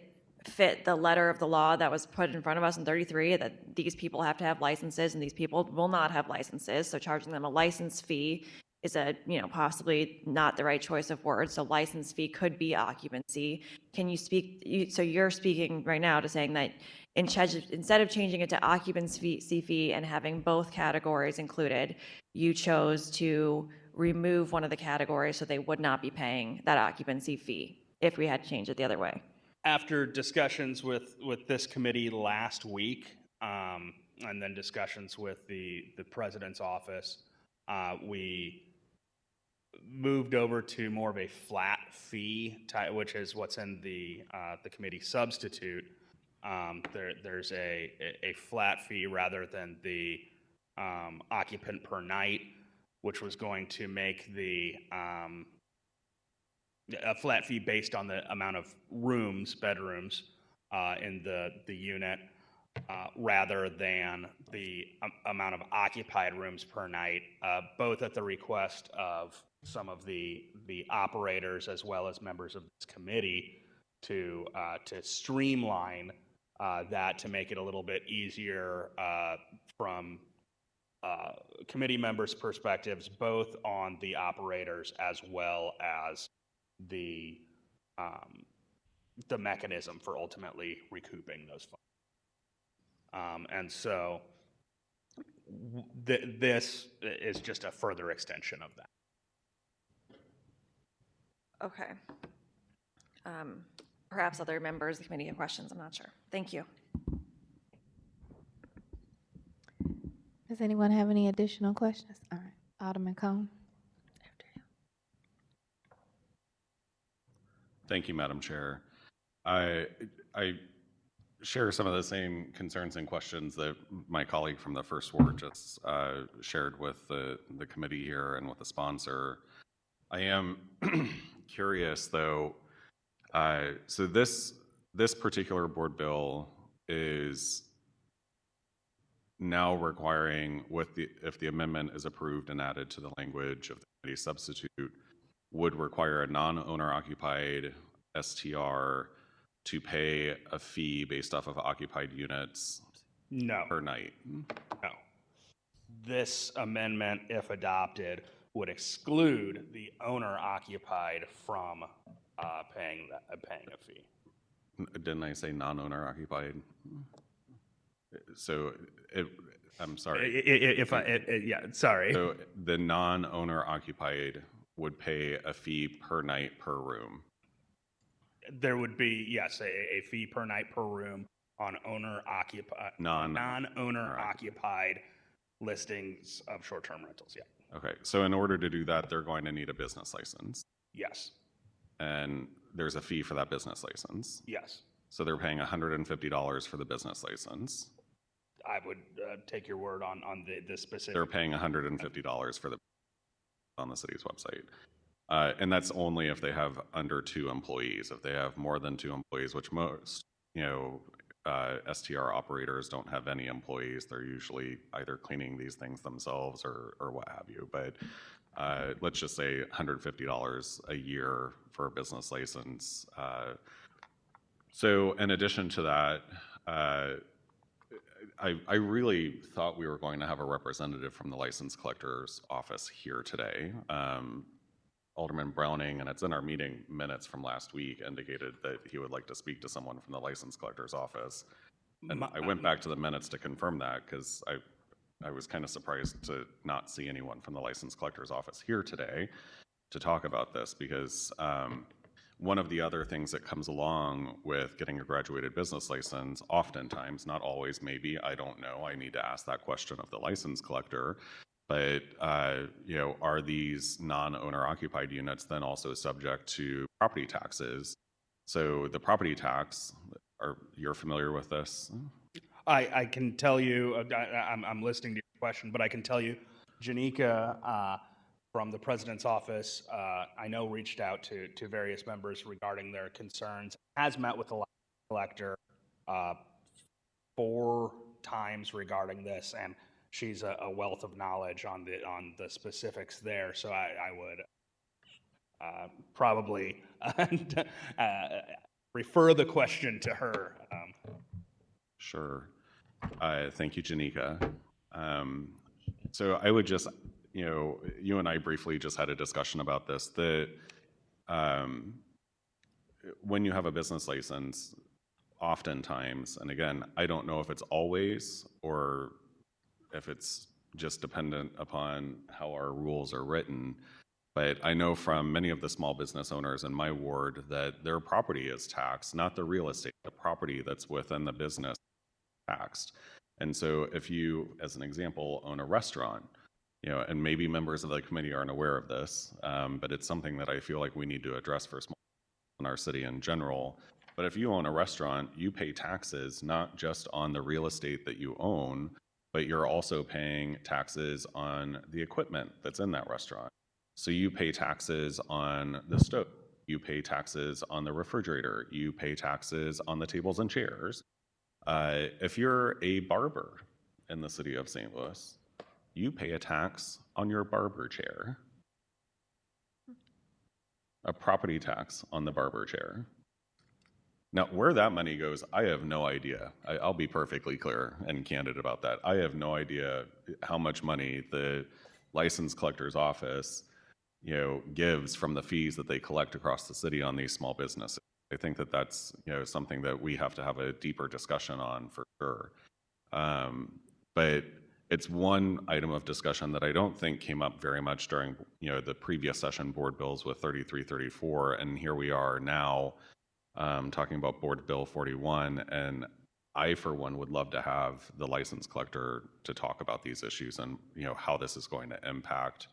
fit the letter of the law that was put in front of us in 33, that these people have to have licenses and these people will not have licenses. So charging them a license fee is possibly not the right choice of words. So license fee could be occupancy. Can you speak, so you're speaking right now to saying that instead of changing it to occupancy fee and having both categories included, you chose to remove one of the categories so they would not be paying that occupancy fee if we had to change it the other way. After discussions with this committee last week, and then discussions with the president's office, we moved over to more of a flat fee type, which is what's in the committee substitute. There's a flat fee rather than the occupant per night, which was going to make a flat fee based on the amount of bedrooms in the unit, rather than the amount of occupied rooms per night, both at the request of some of the operators as well as members of this committee to streamline that, to make it a little bit easier from committee members' perspectives, both on the operators as well as the mechanism for ultimately recouping those funds. And so this is just a further extension of that. Okay. Perhaps other members of the committee have questions. I'm not sure. Thank you. Does anyone have any additional questions? All right, Alderman Cone. Thank you, Madam Chair. I share some of the same concerns and questions that my colleague from the First Ward just shared with the committee here and with the sponsor. I am curious, though. So this particular board bill is now requiring, if the amendment is approved and added to the language of the committee substitute, would require a non-owner occupied STR to pay a fee based off of occupied units per night. No. This amendment, if adopted, would exclude the owner occupied from paying a fee. Didn't I say non-owner occupied? So I'm sorry. Sorry. So the non-owner occupied would pay a fee per night per room. There would be, yes, a fee per night per room on non-owner occupied listings of short-term rentals. Yeah. Okay. So in order to do that, they're going to need a business license. Yes. And there's a fee for that business license. Yes. So they're paying $150 for the business license. I would take your word on the specific. They're paying $150 for the on the city's website. And that's only if they have under 2 employees. If they have more than 2 employees, which most, STR operators don't have any employees. They're usually either cleaning these things themselves or what have you. But let's just say $150 a year for a business license. So in addition to that, I really thought we were going to have a representative from the license collector's office here today. Alderman Browning, and it's in our meeting minutes from last week, indicated that he would like to speak to someone from the license collector's office. And I went back to the minutes to confirm that because I was kind of surprised to not see anyone from the license collector's office here today to talk about this, because one of the other things that comes along with getting a graduated business license, oftentimes, not always, maybe, I don't know, I need to ask that question of the license collector, but are these non-owner occupied units then also subject to property taxes? So the property tax, you're familiar with this? I can tell you, I'm listening to your question, but I can tell you, Janika from the president's office, I know reached out to various members regarding their concerns, has met with the license collector 4 times regarding this, and she's a wealth of knowledge on the specifics there. So I would probably refer the question to her. Sure. Thank you, Janika. So I would just, you and I briefly just had a discussion about this, that when you have a business license, oftentimes, and again, I don't know if it's always or if it's just dependent upon how our rules are written, but I know from many of the small business owners in my ward that their property is taxed, not the real estate, the property that's within the business taxed. And so if you, as an example, own a restaurant, and maybe members of the committee aren't aware of this, but it's something that I feel like we need to address for small in our city in general. But if you own a restaurant, you pay taxes not just on the real estate that you own, but you're also paying taxes on the equipment that's in that restaurant. So you pay taxes on the stove, you pay taxes on the refrigerator, you pay taxes on the tables and chairs. If you're a barber in the city of St. Louis, you pay a tax on your barber chair, a property tax on the barber chair. Now, where that money goes, I have no idea. I'll be perfectly clear and candid about that. I have no idea how much money the license collector's office, gives from the fees that they collect across the city on these small businesses. I think that that's, something that we have to have a deeper discussion on for sure. But it's one item of discussion that I don't think came up very much during, the previous session board bills with 3334, and here we are now talking about Board Bill 41, and I, for one, would love to have the license collector to talk about these issues and how this is going to impact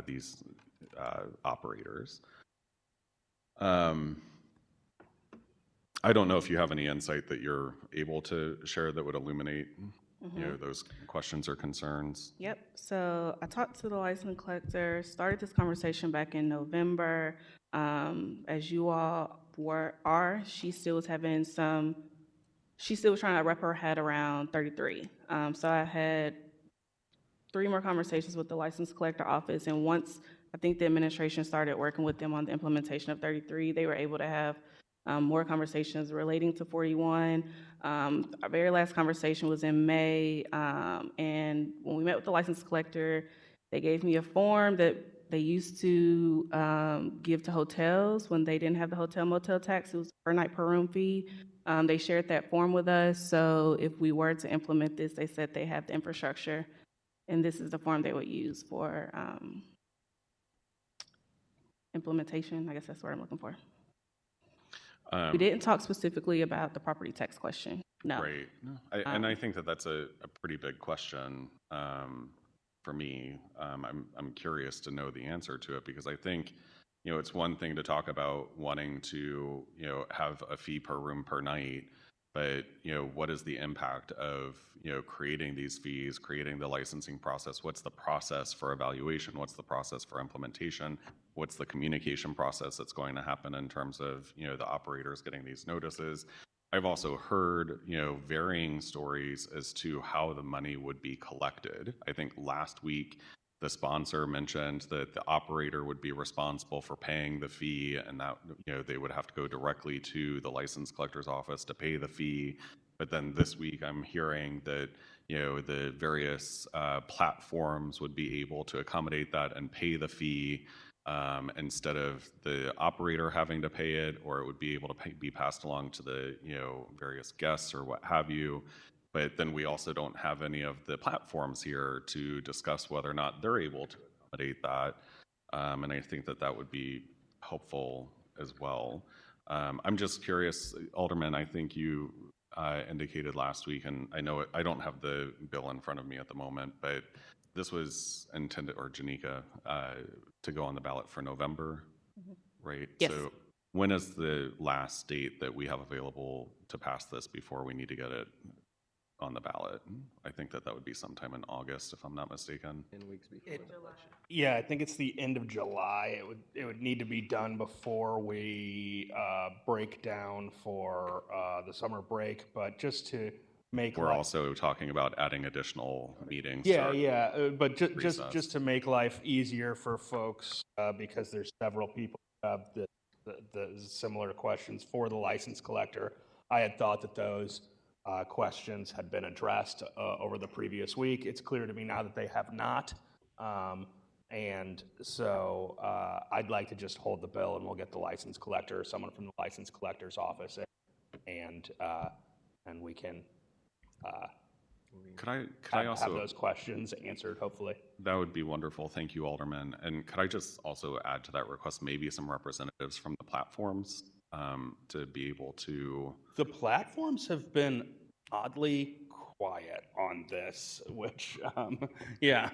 these operators. I don't know if you have any insight that you're able to share that would illuminate those questions or concerns. Yep. So I talked to the license collector, started this conversation back in November. As you all are, she still was having she still was trying to wrap her head around 33. So I had 3 more conversations with the license collector office, and once I think the administration started working with them on the implementation of 33, they were able to have more conversations relating to 41. Our very last conversation was in May, and when we met with the license collector, they gave me a form that they used to give to hotels when they didn't have the hotel motel tax. It was per night per room fee. They shared that form with us, so if we were to implement this, they said they have the infrastructure, and this is the form they would use for implementation. I guess that's what I'm looking for. We didn't talk specifically about the property tax question. No. Right. And I think that that's a pretty big question for me. I'm curious to know the answer to it, because I think you know, it's one thing to talk about wanting to, you know, have a fee per room per night, but, you know, what is the impact of, you know, creating these fees, creating the licensing process? What's the process for evaluation? What's the process for implementation? What's the communication process that's going to happen in terms of, you know, the operators getting these notices? I've also heard, you know, varying stories as to how the money would be collected. I think last week, the sponsor mentioned that the operator would be responsible for paying the fee, and that, you know, they would have to go directly to the license collector's office to pay the fee. But then this week, I'm hearing that, you know, the various platforms would be able to accommodate that and pay the fee instead of the operator having to pay it, or it would be able to be passed along to the, you know, various guests or what have you. But then we also don't have any of the platforms here to discuss whether or not they're able to accommodate that. And I think that that would be helpful as well. I'm just curious, Alderman, I think you indicated last week, and I know I don't have the bill in front of me at the moment, but this was intended, or Janika, to go on the ballot for November, right? Yes. So when is the last date that we have available to pass this before we need to get it on the ballot? I think that that would be sometime in August, if I'm not mistaken. 10 weeks before the election. Yeah, I think it's the end of July. It would need to be done before we break down for the summer break, but just to make We're life, also talking about adding additional meetings. but recess. just to make life easier for folks, because there's several people who have the similar questions for the license collector. I had thought that those questions had been addressed over the previous week. It's clear to me now that they have not. And so I'd like to just hold the bill, and we'll get the license collector or someone from the license collector's office and we can Could I also have those questions answered, hopefully. That would be wonderful. Thank you, Alderman. And could I just also add to that request, maybe some representatives from the platforms to be able to. The platforms have been oddly quiet on this, which, yeah.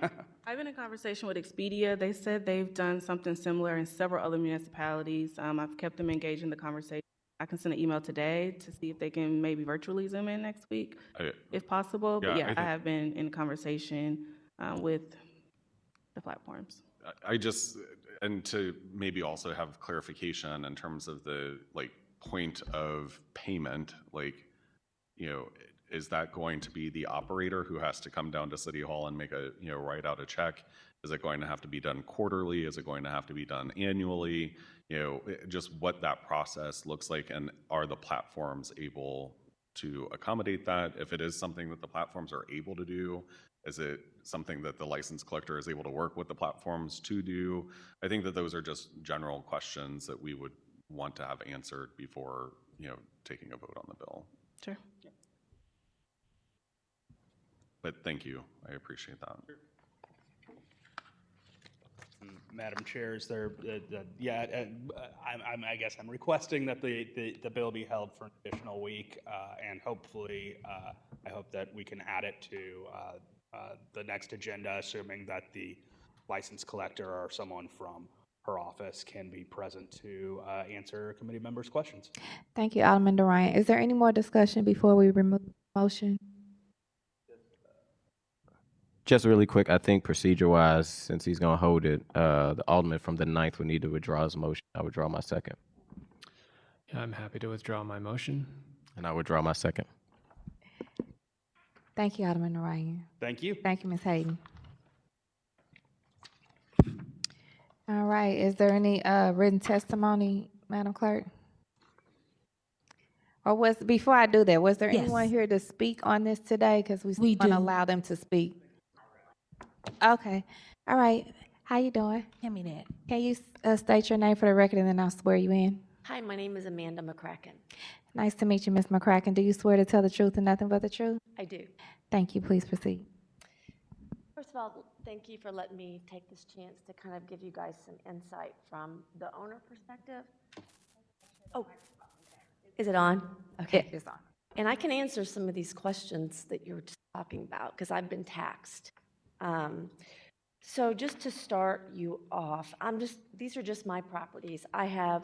I've been in conversation with Expedia. They said they've done something similar in several other municipalities. I've kept them engaged in the conversation. I can send an email today to see if they can maybe virtually Zoom in next week, if possible. But yeah, I have been in conversation with the platforms. And to maybe also have clarification in terms of the point of payment, is that going to be the operator who has to come down to City Hall and make write out a check? Is it going to have to be done quarterly? Is it going to have to be done annually? Just what that process looks like, and are the platforms able to accommodate that? If it is something that the platforms are able to do, is it something that the license collector is able to work with the platforms to do? I think that those are just general questions that we would want to have answered before, taking a vote on the bill. Sure. But thank you. I appreciate that. Madam Chair, is there, I guess I'm requesting that the bill be held for an additional week, and hopefully, I hope that we can add it to the next agenda, assuming that the license collector or someone from her office can be present to answer committee members' questions. Thank you, Alderman Durant. Is there any more discussion before we remove the motion? Just really quick, I think procedure-wise, since he's going to hold it, the alderman from the 9th would need to withdraw his motion. I withdraw my second. Yeah, I'm happy to withdraw my motion. And I withdraw my second. Thank you, Alderman Ryan. Thank you. Thank you, Ms. Hayden. All right, is there any written testimony, Madam Clerk? Or before I do that, was there anyone here to speak on this today? Because we want to allow them to speak. Okay. All right. How you doing? Hand me that. Can you state your name for the record, and then I'll swear you in? Hi, my name is Amanda McCracken. Nice to meet you, Ms. McCracken. Do you swear to tell the truth and nothing but the truth? I do. Thank you. Please proceed. First of all, thank you for letting me take this chance to kind of give you guys some insight from the owner perspective. Oh, is it on? Okay. It's on. And I can answer some of these questions that you were just talking about, because I've been taxed. So just to start you off, these are just my properties. I have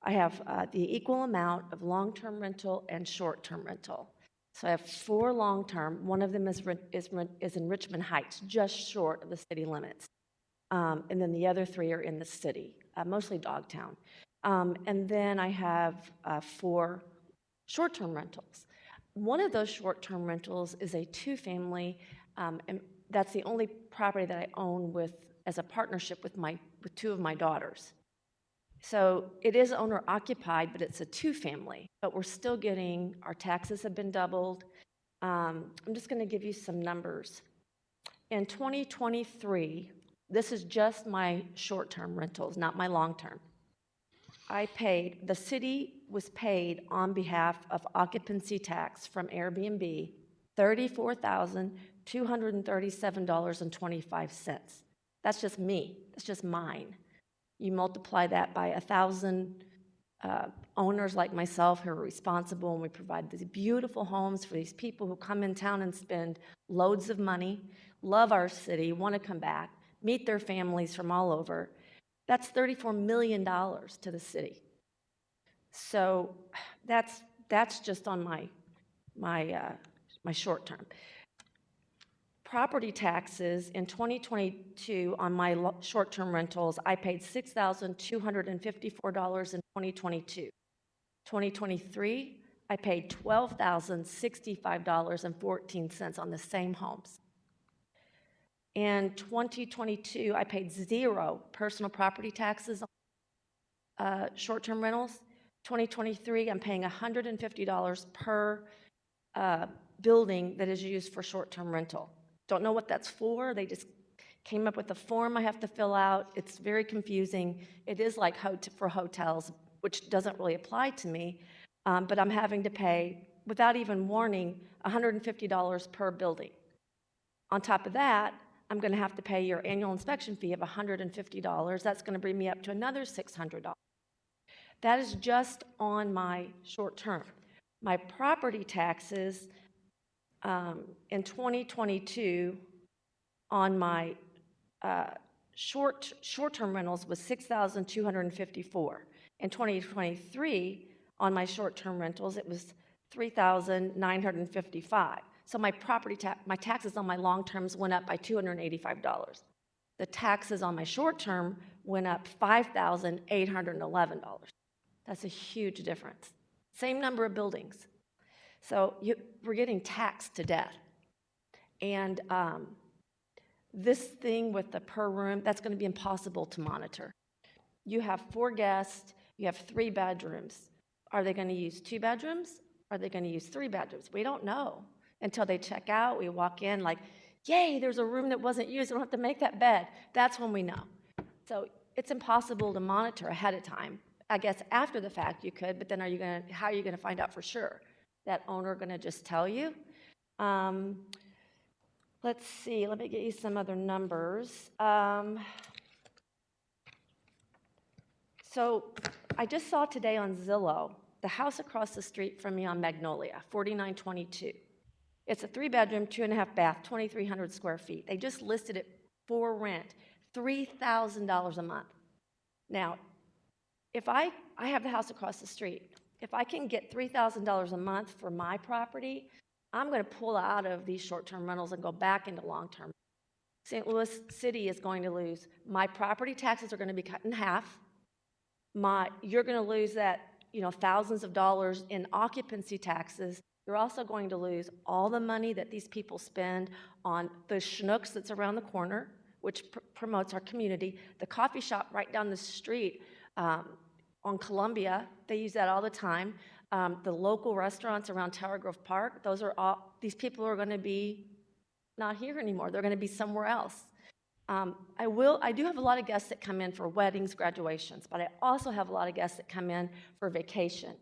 the equal amount of long-term rental and short-term rental. So I have 4 long-term. One of them is in Richmond Heights, just short of the city limits. And then the other 3 are in the city, mostly Dogtown. And then I have 4 short-term rentals. One of those short-term rentals is a 2-family, and that's the only property that I own as a partnership with 2 of my daughters. So it is owner occupied, but it's a 2-family, but we're still getting, our taxes have been doubled. I'm just going to give you some numbers. In 2023, this is just my short-term rentals, not my long-term. The city was paid on behalf of occupancy tax from Airbnb, $34,237.25. That's just me. That's just mine. You multiply that by 1,000 owners like myself who are responsible, and we provide these beautiful homes for these people who come in town and spend loads of money, love our city, want to come back, meet their families from all over. That's $34 million to the city. So that's just on my short term. Property taxes in 2022 on my short-term rentals, I paid $6,254 in 2022. 2023, I paid $12,065.14 on the same homes. In 2022, I paid 0 personal property taxes on short-term rentals. 2023, I'm paying $150 per building that is used for short-term rental. Don't know what that's for. They just came up with a form I have to fill out. It's very confusing. It is like for hotels, which doesn't really apply to me, but I'm having to pay, without even warning, $150 per building. On top of that, I'm going to have to pay your annual inspection fee of $150. That's going to bring me up to another $600. That is just on my short term. My property taxes in 2022 on my short-term rentals was $6,254. In 2023, on my short-term rentals, it was $3,955. So my my taxes on my long terms went up by $285. The taxes on my short term went up $5,811. That's a huge difference. Same number of buildings. So we're getting taxed to death. And this thing with the per room, that's going to be impossible to monitor. You have 4 guests, you have 3 bedrooms. Are they going to use 2 bedrooms? Are they going to use 3 bedrooms? We don't know until they check out. We walk in like, yay, there's a room that wasn't used. We don't have to make that bed. That's when we know. So it's impossible to monitor ahead of time. I guess after the fact you could, but then how are you going to find out for sure? That owner going to just tell you? Let's see, let me get you some other numbers. So I just saw today on Zillow, the house across the street from me on Magnolia, 4922. It's a 3-bedroom, 2.5 bath, 2,300 square feet. They just listed it for rent, $3,000 a month. Now, if I have the house across the street, if I can get $3,000 a month for my property, I'm going to pull out of these short-term rentals and go back into long-term. St. Louis City is going to lose. My property taxes are going to be cut in half. You're going to lose that, thousands of dollars in occupancy taxes. You're also going to lose all the money that these people spend on the Schnucks that's around the corner, which promotes our community. The coffee shop right down the street on Columbia, they use that all the time. The local restaurants around Tower Grove Park, these people are going to be not here anymore. They're going to be somewhere else. I do have a lot of guests that come in for weddings, graduations, but I also have a lot of guests that come in for vacation.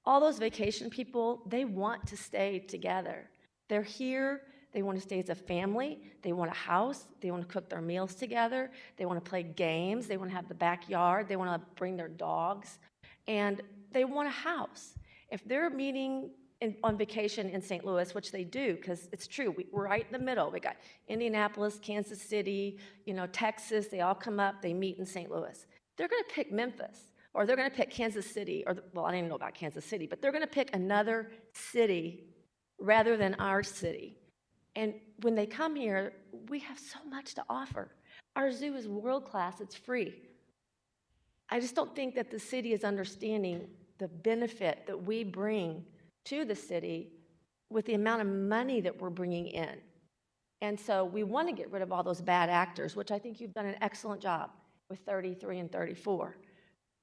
All those vacation people, they want to stay together. They're here, they want to stay as a family, they want a house, they want to cook their meals together, they want to play games, they want to have the backyard, they want to bring their dogs, and they want a house. If they're meeting on vacation in St. Louis, which they do, because it's true, we're right in the middle. We got Indianapolis, Kansas City, Texas, they all come up, they meet in St. Louis. They're going to pick Memphis, or they're going to pick Kansas City, well, I don't even know about Kansas City, but they're going to pick another city rather than our city. And when they come here, we have so much to offer. Our zoo is world-class, it's free. I just don't think that the city is understanding the benefit that we bring to the city with the amount of money that we're bringing in. And so we want to get rid of all those bad actors, which I think you've done an excellent job with 33 and 34.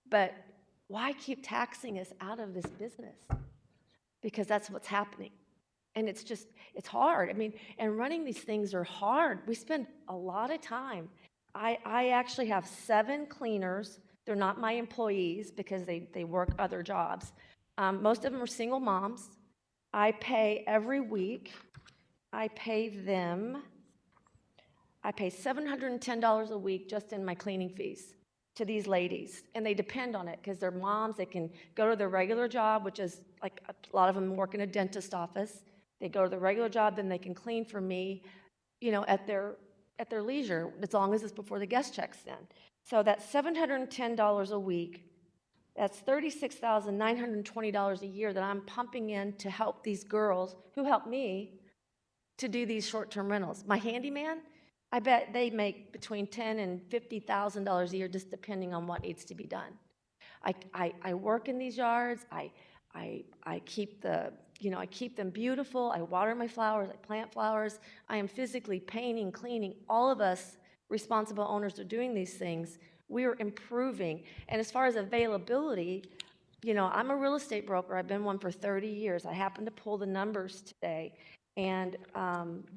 But why keep taxing us out of this business? Because that's what's happening. And it's hard. I mean, and running these things are hard. We spend a lot of time. I actually have 7 cleaners. They're not my employees because they work other jobs. Most of them are single moms. I pay every week. I pay $710 a week just in my cleaning fees to these ladies. And they depend on it because they're moms. They can go to their regular job, which is like a lot of them work in a dentist office. They go to their regular job, then they can clean for me, at their leisure, as long as it's before the guest checks in. So that's $710 a week. That's $36,920 a year that I'm pumping in to help these girls who help me to do these short-term rentals. My handyman, I bet they make between $10,000 and $50,000 a year, just depending on what needs to be done. I work in these yards. I keep I keep them beautiful. I water my flowers. I plant flowers. I am physically painting, cleaning. All of us responsible owners are doing these things. We are improving. And as far as availability, I'm a real estate broker. I've been one for 30 years. I happened to pull the numbers today. And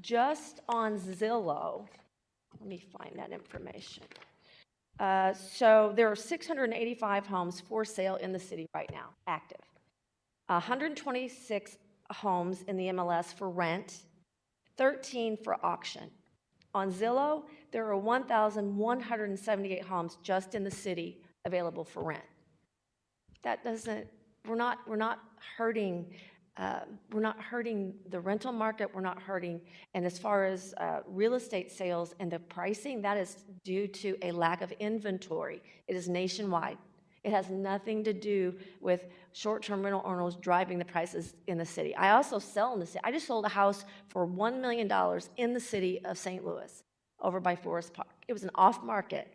just on Zillow, let me find that information. So there are 685 homes for sale in the city right now, active. 126 homes in the MLS for rent, 13 for auction. On Zillow, there are 1,178 homes just in the city available for rent. We're not hurting the rental market, we're not hurting, and as far as real estate sales and the pricing, that is due to a lack of inventory. It is nationwide. It has nothing to do with short-term rental owners driving the prices in the city. I also sell in the city. I just sold a house for $1 million in the city of St. Louis over by Forest Park. It was an off-market.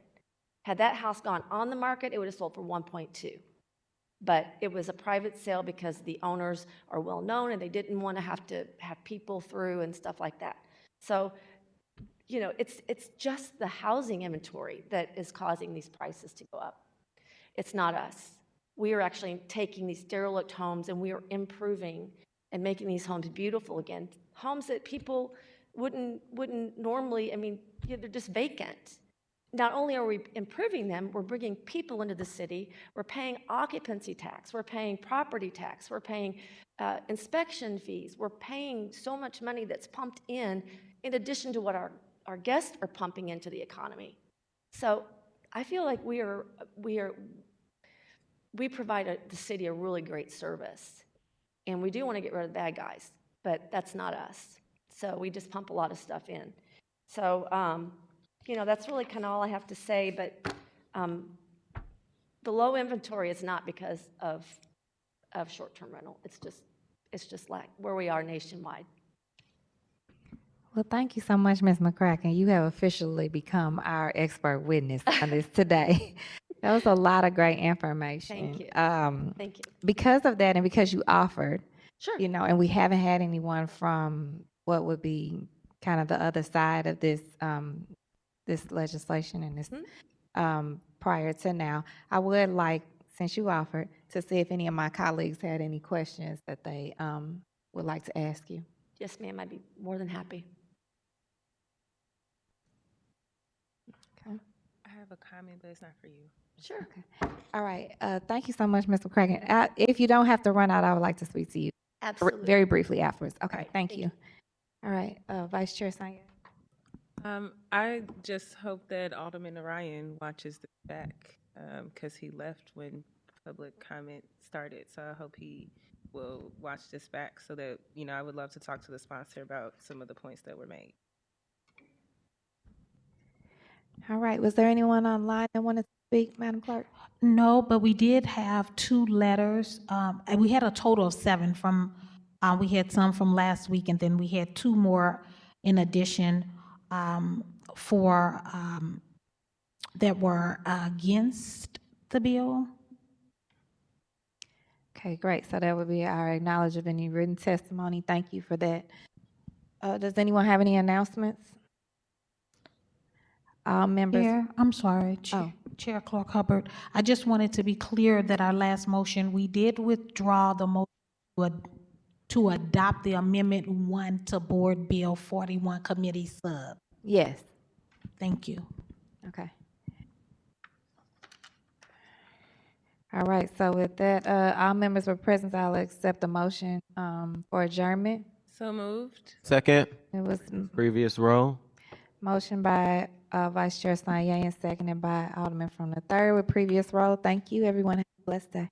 Had that house gone on the market, it would have sold for 1.2. But it was a private sale because the owners are well-known and they didn't want to have people through and stuff like that. So, it's just the housing inventory that is causing these prices to go up. It's not us. We are actually taking these derelict homes and we are improving and making these homes beautiful again. Homes that people wouldn't normally, they're just vacant. Not only are we improving them, we're bringing people into the city. We're paying occupancy tax. We're paying property tax. We're paying inspection fees. We're paying so much money that's pumped in addition to what our guests are pumping into the economy. So I feel like we provide the city a really great service. And we do want to get rid of the bad guys, but that's not us. So we just pump a lot of stuff in. So, that's really kind of all I have to say, but the low inventory is not because of short-term rental. It's just like where we are nationwide. Well, thank you so much, Ms. McCracken. You have officially become our expert witness on this today. That was a lot of great information. Thank you. Thank you. Because of that and because you offered, Sure. and we haven't had anyone from what would be kind of the other side of this this legislation and this prior to now, I would like, since you offered, to see if any of my colleagues had any questions that they would like to ask you. Yes, ma'am. I'd be more than happy. Okay. I have a comment, but it's not for you. Sure. Okay. All right. Thank you so much, Ms. McCracken. If you don't have to run out, I would like to speak to you Absolutely. very briefly afterwards. Okay. Right, Thank thank you. All right. Vice Chair Sanya. I just hope that Alderman Orion watches this back because he left when public comment started. So I hope he will watch this back so that, I would love to talk to the sponsor about some of the points that were made. All right, was there anyone online that wanted to speak, Madam Clerk? No, but we did have 2 letters, and we had a total of 7 from, we had some from last week, and then we had 2 more in addition that were against the bill. Okay, great. So that would be our acknowledge of any written testimony. Thank you for that. Does anyone have any announcements? All members. Chair, I'm sorry, Oh. Chair Clark Hubbard. I just wanted to be clear that our last motion, we did withdraw the motion to adopt the Amendment 1 to Board Bill 41 Committee Sub. Yes. Thank you. Okay. All right, so with that, all members were present. I'll accept the motion for adjournment. So moved. Second, It was previous row. motion by Vice Chair Sanyang, seconded by Alderman from the 3rd with previous roll. Thank you, everyone. Have a blessed day.